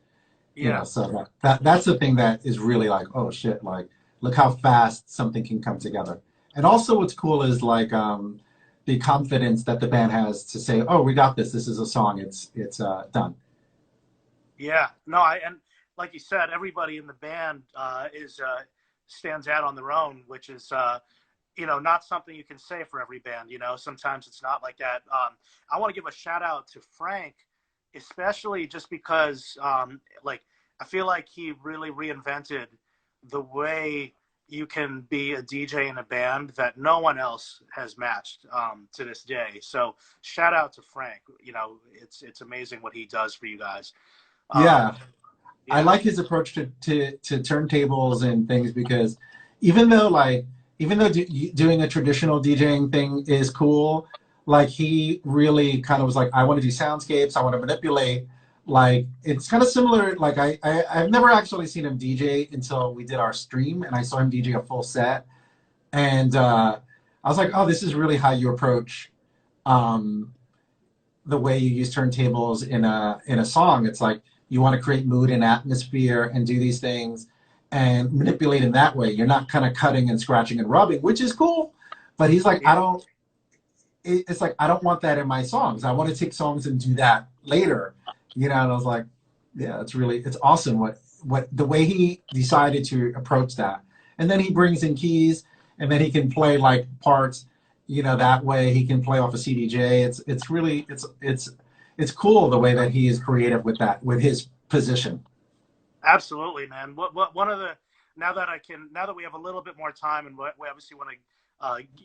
You Yeah, know, so that's the thing that is really like, oh shit, like look how fast something can come together. And also what's cool is like the confidence that the band has to say, oh, we got this, this is a song, it's done. yeah. No, I and like you said, everybody in the band is stands out on their own, which is not something you can say for every band. Sometimes it's not like that. I want to give a shout out to Frank, especially just because like I feel like he really reinvented the way you can be a DJ in a band that no one else has matched to this day. So shout out to Frank. It's amazing what he does for you guys. Um, Yeah, I yeah, like his approach to turntables and things because even though like even though doing a traditional DJing thing is cool, like he really kind of was like, I want to do soundscapes, I want to manipulate. Like it's kind of similar. Like I've never actually seen him DJ until we did our stream, and I saw him DJ a full set, and I was like, oh, this is really how you approach um, the way you use turntables in a song. It's like you want to create mood and atmosphere and do these things and manipulate in that way. You're not kind of cutting and scratching and rubbing, which is cool. But he's like, I don't. It's like I don't want that in my songs. I want to take songs and do that later, you know. And I was like, yeah, it's awesome what the way he decided to approach that. And then he brings in keys, and then he can play like parts, you know, that way he can play off a CDJ. It's really it's cool the way that he is creative with that, with his position. Absolutely, man. What one of the now that we have a little bit more time, and we obviously want to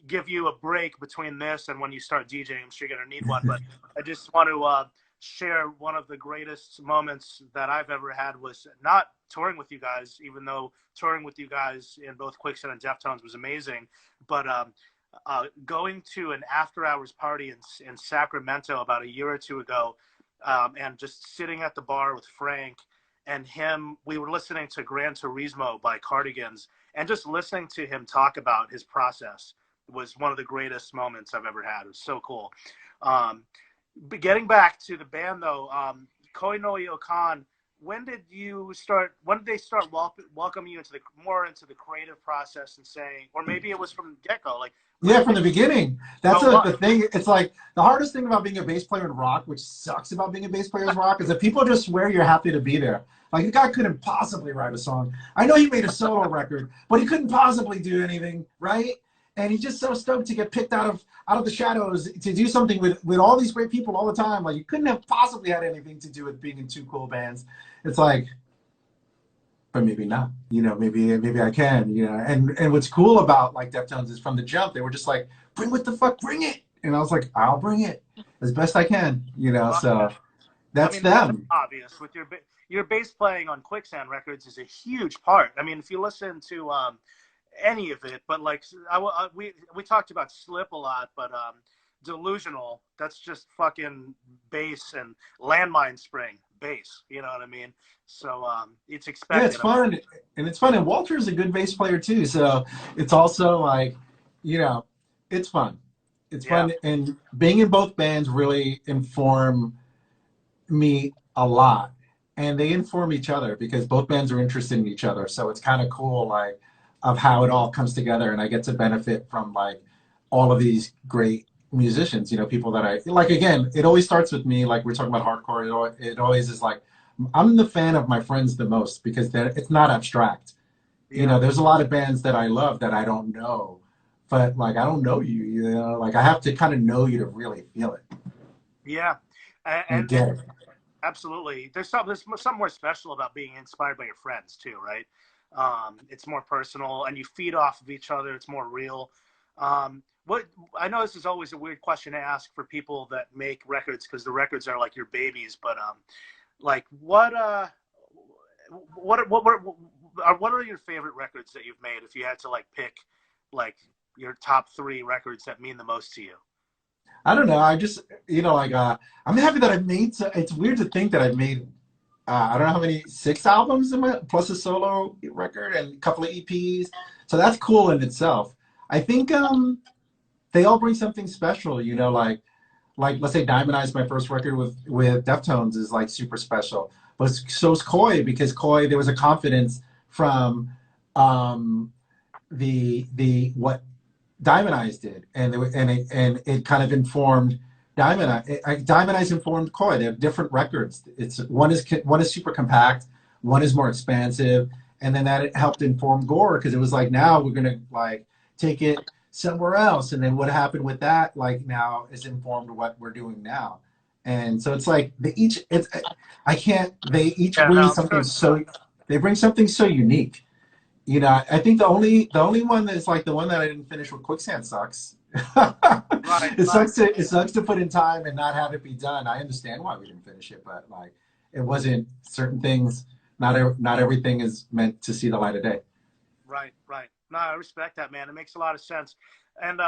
give you a break between this and when you start DJing. I'm sure you're gonna need one, but I just want to share one of the greatest moments that I've ever had was not touring with you guys, even though touring with you guys in both Quicksand and Deftones was amazing, but going to an after hours party in Sacramento about a year or two ago, and just sitting at the bar with Frank and him. We were listening to Gran Turismo by Cardigans, and just listening to him talk about his process was one of the greatest moments I've ever had. It was so cool. But getting back to the band though, Koi no Yokan, when did they start welcoming you into the creative process and saying, or maybe it was from the get-go, like yeah, from the beginning. That's the thing. It's like the hardest thing about being a bass player in rock, which sucks about being a bass player in rock, is that people just swear you're happy to be there. Like the guy couldn't possibly write a song. I know he made a solo record, but he couldn't possibly do anything, right? And he's just so stoked to get picked out of the shadows to do something with all these great people all the time. Like you couldn't have possibly had anything to do with being in two cool bands. It's like, but maybe not. You know, maybe I can. You know, and what's cool about like Deftones is from the jump they were just like, bring it. And I was like, I'll bring it as best I can. You know, so that's them. That's obvious with your bass playing on Quicksand records is a huge part. I mean, if you listen to any of it, but like we talked about Slip a lot, but Delusional, that's just fucking bass and Landmine Spring bass, you know what I mean? So it's expected. Yeah, it's fun, and it's fun, and Walter's a good bass player too, so it's also like, you know, it's fun. It's fun, and being in both bands really inform me a lot, and they inform each other because both bands are interested in each other, so it's kind of cool, like, of how it all comes together, and I get to benefit from like all of these great musicians, you know, people that I like. Again, it always starts with me, like we're talking about hardcore, it always is like I'm the fan of my friends the most because it's not abstract. You know, there's a lot of bands that I love that I don't know, but like I don't know you, you know, like I have to kind of know you to really feel it. Yeah, and get it. Absolutely. There's something more special about being inspired by your friends too, right? It's more personal, and you feed off of each other. It's more real. What I know, this is always a weird question to ask for people that make records because the records are like your babies. But like what are your favorite records that you've made? If you had to like pick like your top 3 records that mean the most to you. I don't know. I just, you know, like I'm happy that I've made. It's weird to think that I've made. I don't know how many, 6 albums plus a solo record and a couple of EPs. So that's cool in itself. I think they all bring something special, you know, like let's say Diamond Eyes, my first record with Deftones, is like super special. But so's Koi, because Koi, there was a confidence from the what Diamond Eyes did, and it kind of informed Diamond Eyes informed Koi. They have different records. One is super compact, one is more expansive, and then that helped inform Gore because it was like, now we're gonna like take it somewhere else, and then what happened with that like now is informed what we're doing now. And so it's like they each bring something they bring something so unique. You know, I think the only one that's like the one that I didn't finish with Quicksand sucks. It sucks to put in time and not have it be done. I understand why we didn't finish it, but like it wasn't certain things. Not everything is meant to see the light of day. Right. No, I respect that, man. It makes a lot of sense. And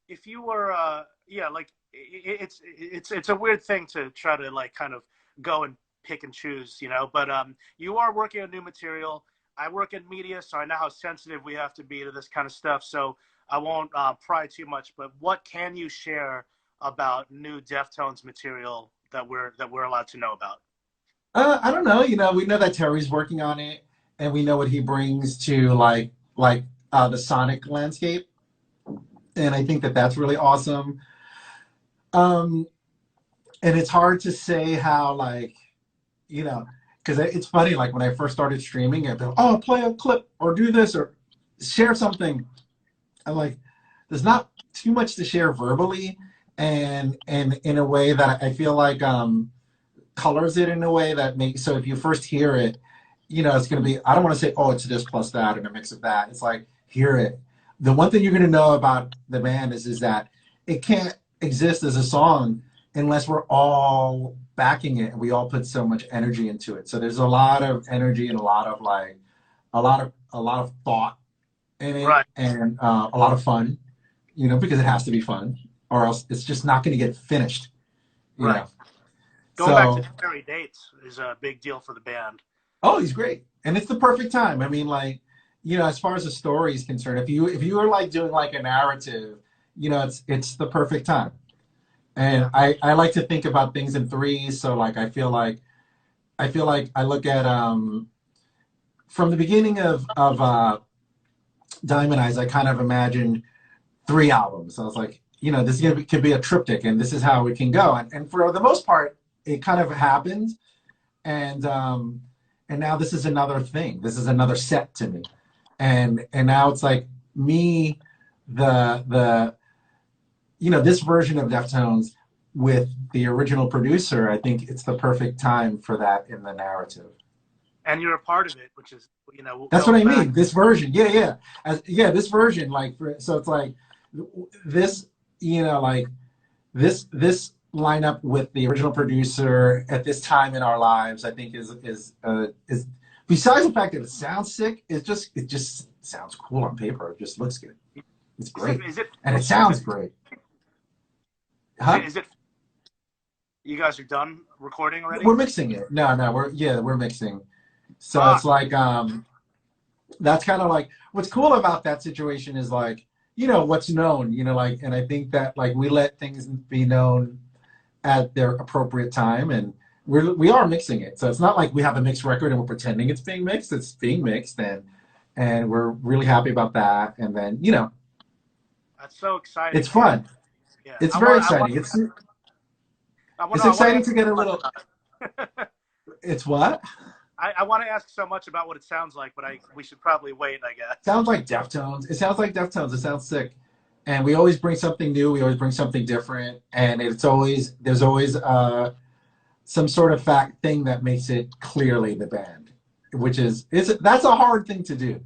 if you were, yeah, like it's a weird thing to try to like kind of go and pick and choose, you know. But you are working on new material. I work in media, so I know how sensitive we have to be to this kind of stuff. So I won't pry too much. But what can you share about new Deftones material that we're allowed to know about? I don't know. You know, we know that Terry's working on it, and we know what he brings to the sonic landscape, and I think that that's really awesome. Um, and it's hard to say how you know, because it's funny. Like when I first started streaming, I'd be like, "Oh, play a clip or do this or share something." I'm like, there's not too much to share verbally, and in a way that I feel like colors it in a way that makes so if you first hear it, you know, it's gonna be. I don't want to say, "Oh, it's this plus that and a mix of that." It's like hear it. The one thing you're gonna know about the band is that it can't exist as a song unless we're all backing it and we all put so much energy into it. So there's a lot of energy and a lot of a lot of thought in it, Right, and a lot of fun, you know, because it has to be fun, or else it's just not going to get finished, you right. know. Going back to So, Terry Dates is a big deal for the band. oh, he's great, and it's the perfect time. I mean, like, you know, as far as the story is concerned, if you were like doing like a narrative, you know, it's the perfect time. And Yeah. I like to think about things in threes. So like I feel like I look at from the beginning of Diamond Eyes, I kind of imagined 3 albums. I was like, you know, this is could be a triptych, and this is how it can go. And for the most part, it kind of happened. And now this is another thing. This is another set to me. And now it's like me, the you know, this version of Deftones with the original producer. I think it's the perfect time for that in the narrative. And you're a part of it, which is, you know, That's what going I back. mean. This version, yeah, yeah, this version, so it's like this, you know, like this lineup with the original producer at this time in our lives, I think is besides the fact that it sounds sick, it just sounds cool on paper. It just looks good. It's Is it great, is it and it is sounds it great. is Huh? it is it you guys are done recording already? We're mixing it. No, no, we're mixing. So Ah, it's like that's kind of like what's cool about that situation is like, you know, what's known, you know, like, and I think that like we let things be known at their appropriate time, and we are mixing it. So it's not like we have a mixed record and we're pretending it's being mixed. It's being mixed, and we're really happy about that. And then, you know, that's so it's exciting, man. fun. Yeah, It's very exciting. It's I want to exciting ask to so get a much little. about it. It's what? I want to ask so much about what it sounds like, but we should probably wait, I guess. Sounds like Deftones. It sounds like Deftones. It sounds sick. And we always bring something new. We always bring something different. And there's always some sort of fact thing that makes it clearly the band, which that's a hard thing to do.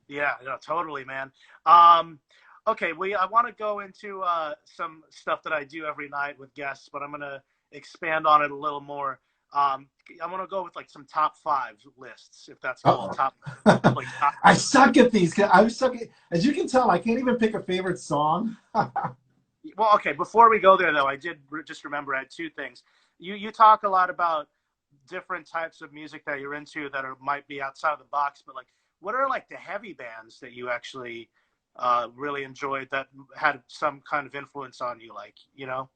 Yeah, no, totally, man. Um, okay, I want to go into some stuff that I do every night with guests, but I'm gonna expand on it a little more. I'm gonna go with like some top five lists, if that's cool. Uh Top, oh. like top. I suck at these. I suck at, as you can tell, I can't even pick a favorite song. Well, okay. Before we go there, though, I did just remember I had two things. You talk a lot about different types of music that you're into that might be outside of the box, but like, what are like the heavy bands that you actually really enjoyed that had some kind of influence on you? Like, you know?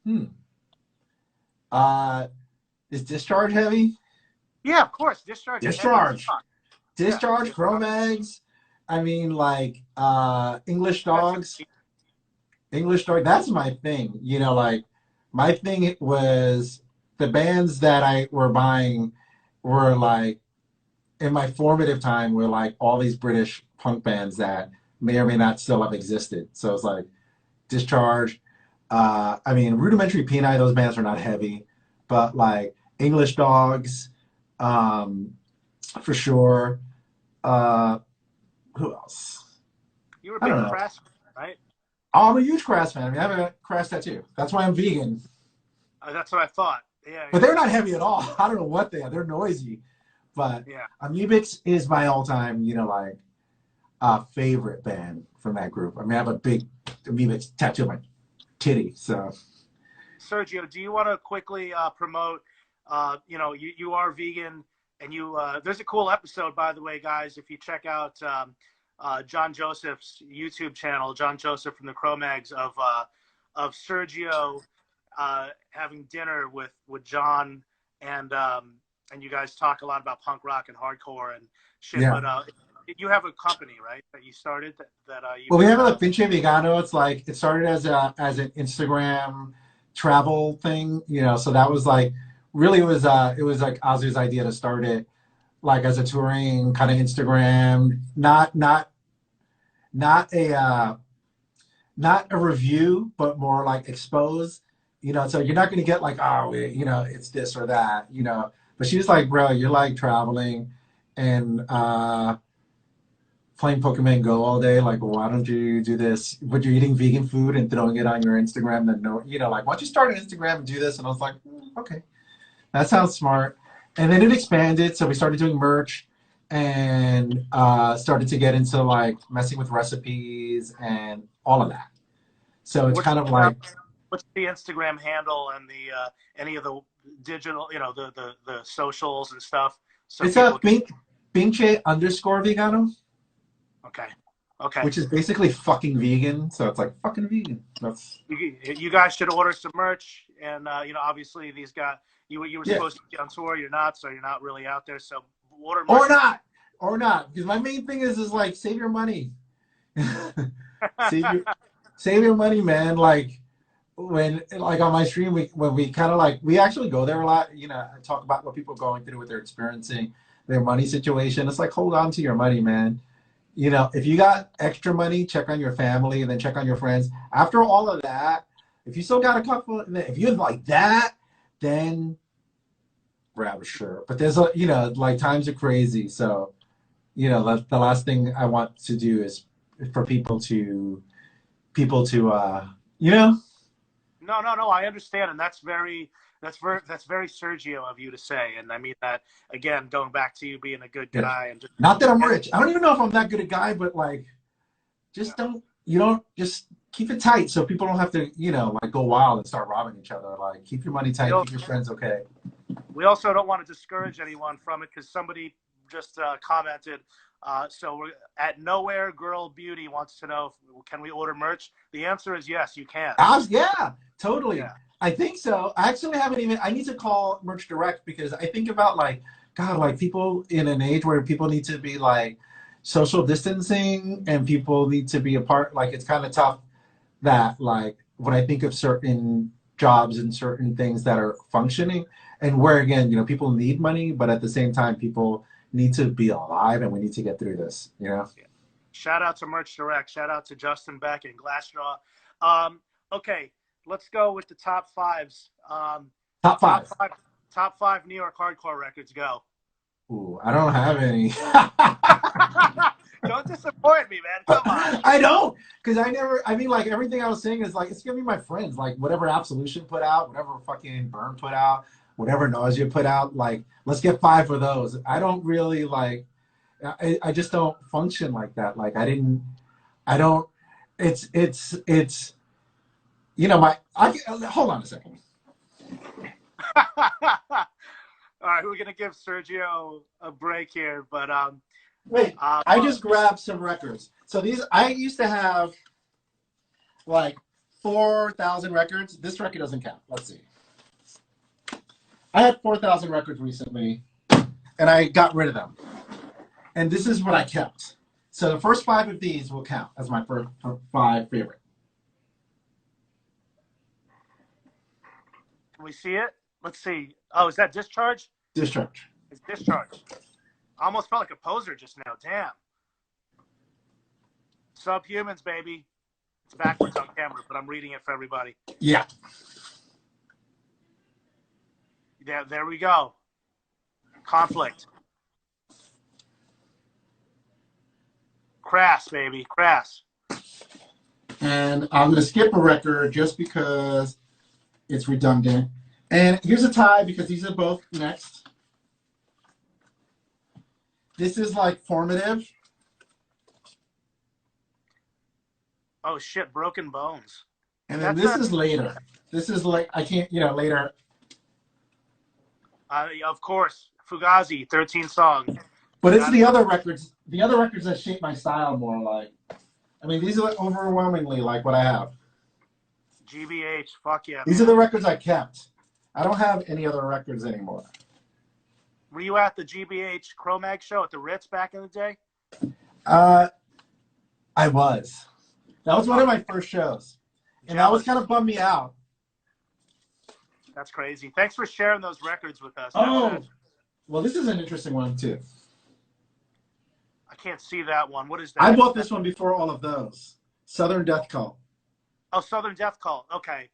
Hmm. Uh, is Discharge heavy? Yeah, of course. Discharge is heavy as Discharge. fuck. Yeah. Discharge, Cro-Mags. I mean, like English That's Dogs. English Dog. That's my thing. You know, like my thing was the bands that I were buying were like in my formative time were like all these British punk bands that may or may not still have existed. So it's like Discharge. I mean, Rudimentary Peni. Those bands are not heavy, but like English Dogs, um, for sure. Uh, who else? You were a I don't big know. Crass fan, right? Oh, I'm a huge Crass fan. I mean, I have a Crass tattoo. That's why I'm vegan. That's what I thought. Yeah, But yeah. they're not heavy at all. I don't know what they are. They're noisy. But Yeah. Amoebics is my all-time, like favorite band from that group. I mean, I have a big Amoebics tattoo on my titty. So, Sergio, do you want to quickly promote? You are vegan, and there's a cool episode, by the way, guys. If you check out John Joseph's YouTube channel, John Joseph from the Cro-Mags, of Sergio having dinner with John, and you guys talk a lot about punk rock and hardcore and shit. yeah. But you have a company, right, that you started Well, we have a Pinche Vegano. It's like it started as an Instagram travel thing, So that was like really it was like Ozzy's idea to start it like as a touring kind of Instagram, not a review, but more like expose, So you're not gonna get like, oh, it's this or that, But she was like, bro, you're like traveling and playing Pokemon Go all day. Like, well, why don't you do this? But you're eating vegan food and throwing it on your Instagram. Then like, why don't you start an Instagram and do this? And I was like, okay, that sounds smart. And then it expanded, so we started doing merch and started to get into like messing with recipes and all of that. So it's kind of like, what's the Instagram handle and the any of the digital, the socials and stuff? So it's a Pinche_Vegano. Okay. Which is basically fucking vegan. So it's like fucking vegan. That's you guys should order some merch, and obviously these guys, you were supposed to be on tour. You're not, so you're not really out there. So order merch. Or not, because my main thing is like save your money. save your money, man. Like when like on my stream, when we kind of like we actually go there a lot. I talk about what people are going through, what they're experiencing, their money situation. It's like hold on to your money, man. If you got extra money, check on your family and then check on your friends. After all of that, if you still got a couple, if you're like that, then grab a shirt. But there's like times are crazy. So, the last thing I want to do is for people to, No, I understand. And that's very Sergio of you to say. And I mean that, again, going back to you being a good guy. And just, not that I'm rich. I don't even know if I'm that good a guy, but like, just don't just keep it tight so people don't have to, like go wild and start robbing each other. Like keep your money tight, keep your friends okay. We also don't want to discourage anyone from it because somebody just commented. So we're at Nowhere Girl Beauty wants to know, can we order merch? The answer is yes, you can. Yeah, totally. Yeah. I think so. I actually I need to call Merch Direct because I think about like, God, like people in an age where people need to be like social distancing and people need to be apart. Like it's kind of tough that like when I think of certain jobs and certain things that are functioning and where again, people need money, but at the same time, people need to be alive and we need to get through this, Yeah. Shout out to Merch Direct. Shout out to Justin Beck and Glassjaw. Okay. Let's go with the top fives. Top five New York hardcore records. Go. Ooh, I don't have any. Don't disappoint me, man. Come on. I don't, because like everything I was saying is like it's gonna be my friends. Like whatever Absolution put out, whatever fucking Burn put out, whatever Nausea put out. Like let's get 5 of those. I don't really like. I just don't function like that. Like I don't. It's. Hold on a second. All right, we're gonna give Sergio a break here, but wait, I just grabbed some records. So these I used to have like 4,000 records. This record doesn't count. Let's see. I had 4,000 records recently, and I got rid of them. And this is what I kept. So the first 5 of these will count as my first 5 favorite. Can we see it? Let's see. Oh, is that Discharge? Discharge. It's Discharge. I almost felt like a poser just now. Damn. Subhumans, baby. It's backwards on camera, but I'm reading it for everybody. Yeah. Yeah, there we go. Conflict. Crass, baby. Crass. And I'm going to skip a record just because it's redundant. And here's a tie because these are both next. This is like formative. Oh shit, Broken Bones. And then this is later. This is like, I can't, later. Of course, Fugazi, 13 songs. But it's the other records that shape my style more. Like, I mean, these are overwhelmingly like what I have. GBH, fuck yeah. These are the records I kept. I don't have any other records anymore. Were you at the GBH Cro-Mag show at the Ritz back in the day? I was. That was one of my first shows. And that was kind of bummed me out. That's crazy. Thanks for sharing those records with us. Oh, well, this is an interesting one, too. I can't see that one. What is that? I bought this one before all of those. Southern Death Cult. Oh, Southern Death Cult. Okay.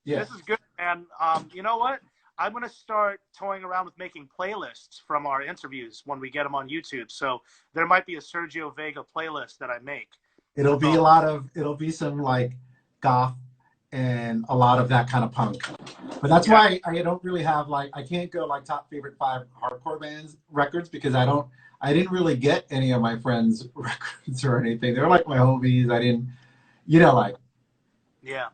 Yeah. This is good. And you know what? I'm going to start toying around with making playlists from our interviews when we get them on YouTube. So there might be a Sergio Vega playlist that I make. It'll be some like goth and a lot of that kind of punk. But that's why I don't really have like, I can't go like top favorite 5 hardcore bands records because I didn't really get any of my friends' records or anything. They're like my homies. I didn't, like. Yeah.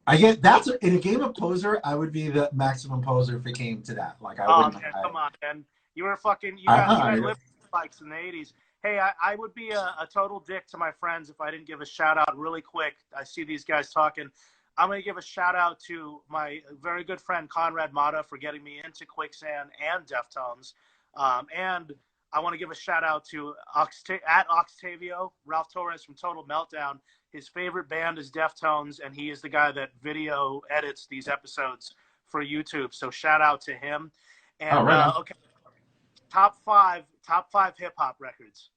I get that's in a game of poser. I would be the maximum poser if it came to that. Like I wouldn't. Man, come on, man. You were fucking. You had lived bikes in the '80s. Hey, I would be a total dick to my friends if I didn't give a shout out really quick. I see these guys talking. I'm going to give a shout out to my very good friend Conrad Mata for getting me into Quicksand and Deftones. And I want to give a shout out to at Octavio, Ralph Torres from Total Meltdown. His favorite band is Deftones, and he is the guy that video edits these episodes for YouTube. So shout out to him. And okay, top five hip hop records.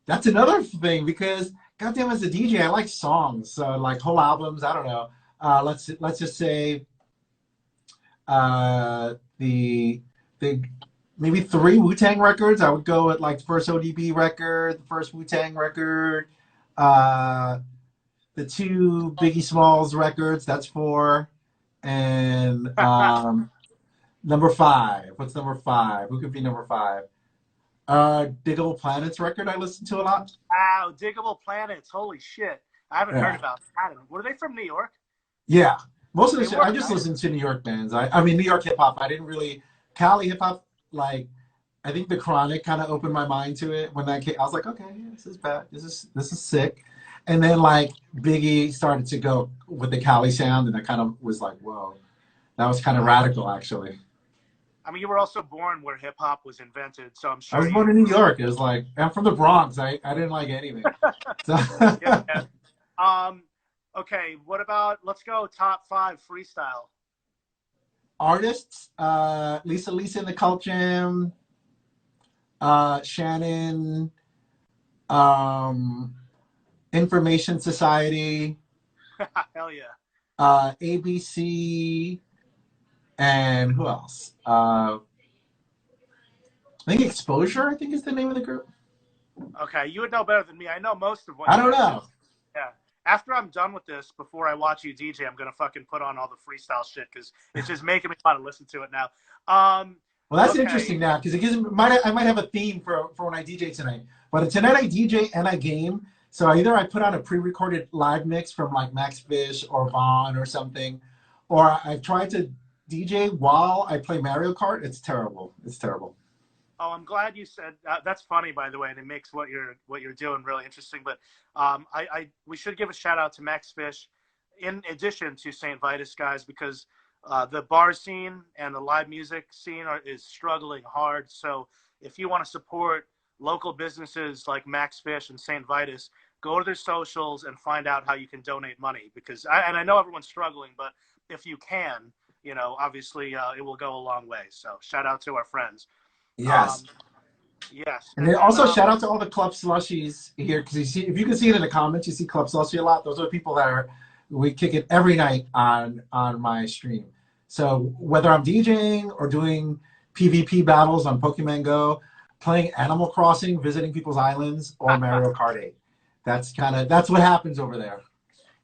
That's another thing because goddamn, as a DJ, I like songs. So like whole albums, I don't know. Let's just say the maybe 3 Wu-Tang records. I would go with like the first ODB record, the first Wu-Tang record, the 2 Biggie Smalls records. That's 4, and number 5. What's number 5? Who could be number 5? Diggable Planets record I listen to a lot. Wow, Diggable Planets. Holy shit. I haven't heard about that. Were they from New York? Yeah. Most of the shit, I just listen to New York bands. I mean, New York hip hop. I didn't really, Cali hip hop, like, I think The Chronic kind of opened my mind to it when that came. I was like, okay, this is bad. This is sick. And then, like, Biggie started to go with the Cali sound, and I kind of was like, whoa. That was kind of radical, actually. I mean, you were also born where hip hop was invented, so I'm sure. I was born in New York. It was like, I'm from the Bronx. I didn't like anything. So. Yeah. Okay, what about, let's go top 5 freestyle. Artists, Lisa in the Cult Jam, Shannon, Information Society. Hell yeah. ABC, and who else? I think Exposure, I think is the name of the group. Okay, you would know better than me. I know most of what I don't know. Yeah. After I'm done with this, before I watch you DJ, I'm going to fucking put on all the freestyle shit because it's just making me want to listen to it now. Well, that's interesting now because it gives I might have a theme for when I DJ tonight. But tonight I DJ and I game. So either I put on a pre-recorded live mix from like Max Fish or Vaughn or something, or I try to DJ while I play Mario Kart. It's terrible. It's terrible. Oh, I'm glad you said that's funny, by the way, and it makes what you're doing really interesting. But we should give a shout out to Max Fish, in addition to St. Vitus guys, because the bar scene and the live music scene is struggling hard. So if you want to support local businesses like Max Fish and St. Vitus, go to their socials and find out how you can donate money. Because I know everyone's struggling, but if you can, obviously it will go a long way. So shout out to our friends. Yes. Yes. And then also shout out to all the Club Slushies here because if you can see it in the comments, you see Club Slushy a lot. Those are the people that we kick it every night on my stream. So whether I'm DJing or doing PvP battles on Pokemon Go, playing Animal Crossing, visiting people's islands, or Mario Kart 8, that's what happens over there.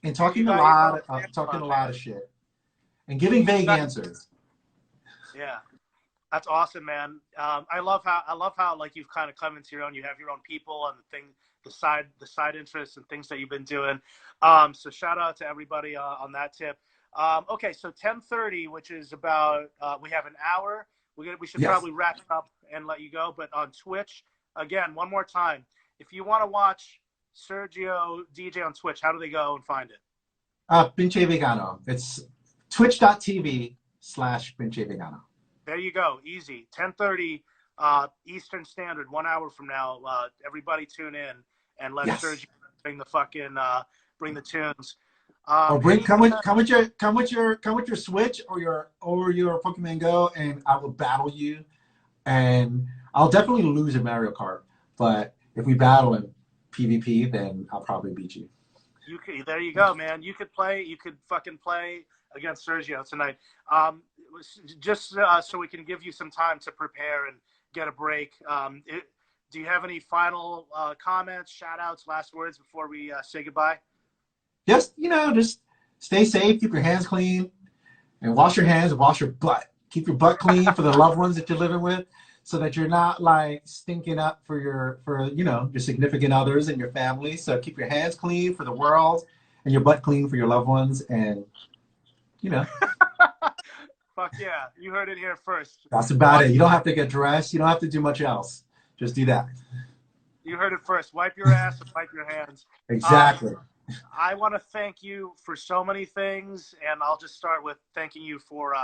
And talking a lot of shit and giving vague answers. Yeah. That's awesome, man. I love how like you've kind of come into your own. You have your own people and the side interests and things that you've been doing. So shout out to everybody on that tip. Okay, so 10:30, which is about we have an hour. We should Yes. probably wrap it up and let you go. But on Twitch, again, one more time, if you want to watch Sergio DJ on Twitch, how do they go and find it? Pinche Vegano. It's twitch.tv/Pinche Vegano. There you go. Easy. 10:30 Eastern Standard, 1 hour from now. Everybody tune in and let Yes. Sergio bring the fucking bring the tunes. Or come with your Switch or your Pokemon Go, and I will battle you. And I'll definitely lose in Mario Kart, but if we battle in PvP, then I'll probably beat you. There you go, man. You could fucking play against Sergio tonight. Just so we can give you some time to prepare and get a break. Do you have any final comments, shout outs, last words before we say goodbye? Just stay safe, keep your hands clean, and wash your hands and wash your butt. Keep your butt clean for the loved ones that you're living with, so that you're not like stinking up for your significant others and your family. So keep your hands clean for the world and your butt clean for your loved ones, and Fuck yeah, you heard it here first. that's about it. You don't have to get dressed. You don't have to do much else. Just do that. You heard it first. Wipe your ass and wipe your hands. Exactly. I want to thank you for so many things, and I'll just start with thanking you for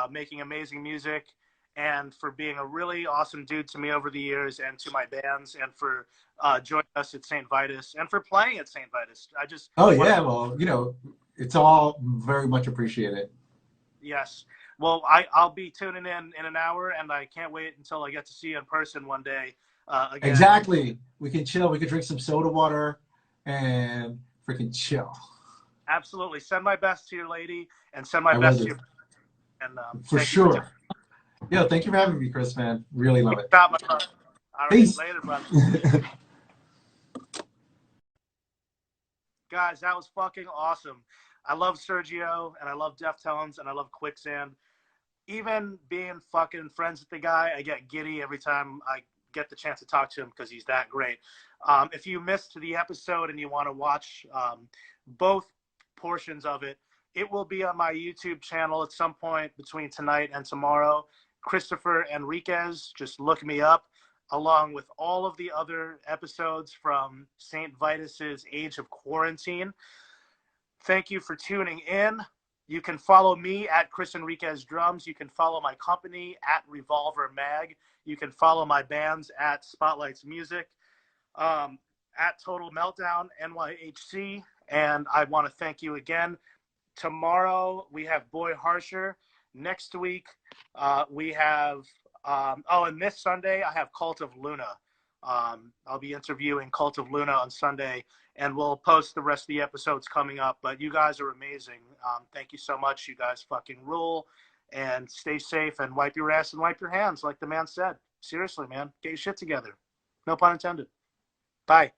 making amazing music and for being a really awesome dude to me over the years and to my bands, and for joining us at St. Vitus and for playing at St. Vitus. Well, it's all very much appreciated. Yes. Well, I'll be tuning in an hour, and I can't wait until I get to see you in person one day. Again. Exactly. We can chill. We can drink some soda water and freaking chill. Absolutely. Send my best to your lady, and send my best to your. And for sure. Yeah, thank you for having me, Chris, man. Really love it. Got my brother. All right, peace. Later, brother. Guys, that was fucking awesome. I love Sergio, and I love Deftones, and I love Quicksand. Even being fucking friends with the guy, I get giddy every time I get the chance to talk to him because he's that great. If you missed the episode and you want to watch both portions of it, it will be on my YouTube channel at some point between tonight and tomorrow. Christopher Enriquez, just look me up, along with all of the other episodes from St. Vitus's Age of Quarantine. Thank you for tuning in. You can follow me at Chris Enriquez Drums. You can follow my company at Revolver Mag. You can follow my bands at Spotlights Music, at Total Meltdown NYHC. And I want to thank you again. Tomorrow we have Boy Harsher. Next week we have, and this Sunday I have Cult of Luna. I'll be interviewing Cult of Luna on Sunday, and we'll post the rest of the episodes coming up. But you guys are amazing. Thank you so much. You guys fucking rule. And stay safe and wipe your ass and wipe your hands, like the man said. Seriously, man. Get your shit together. No pun intended. Bye.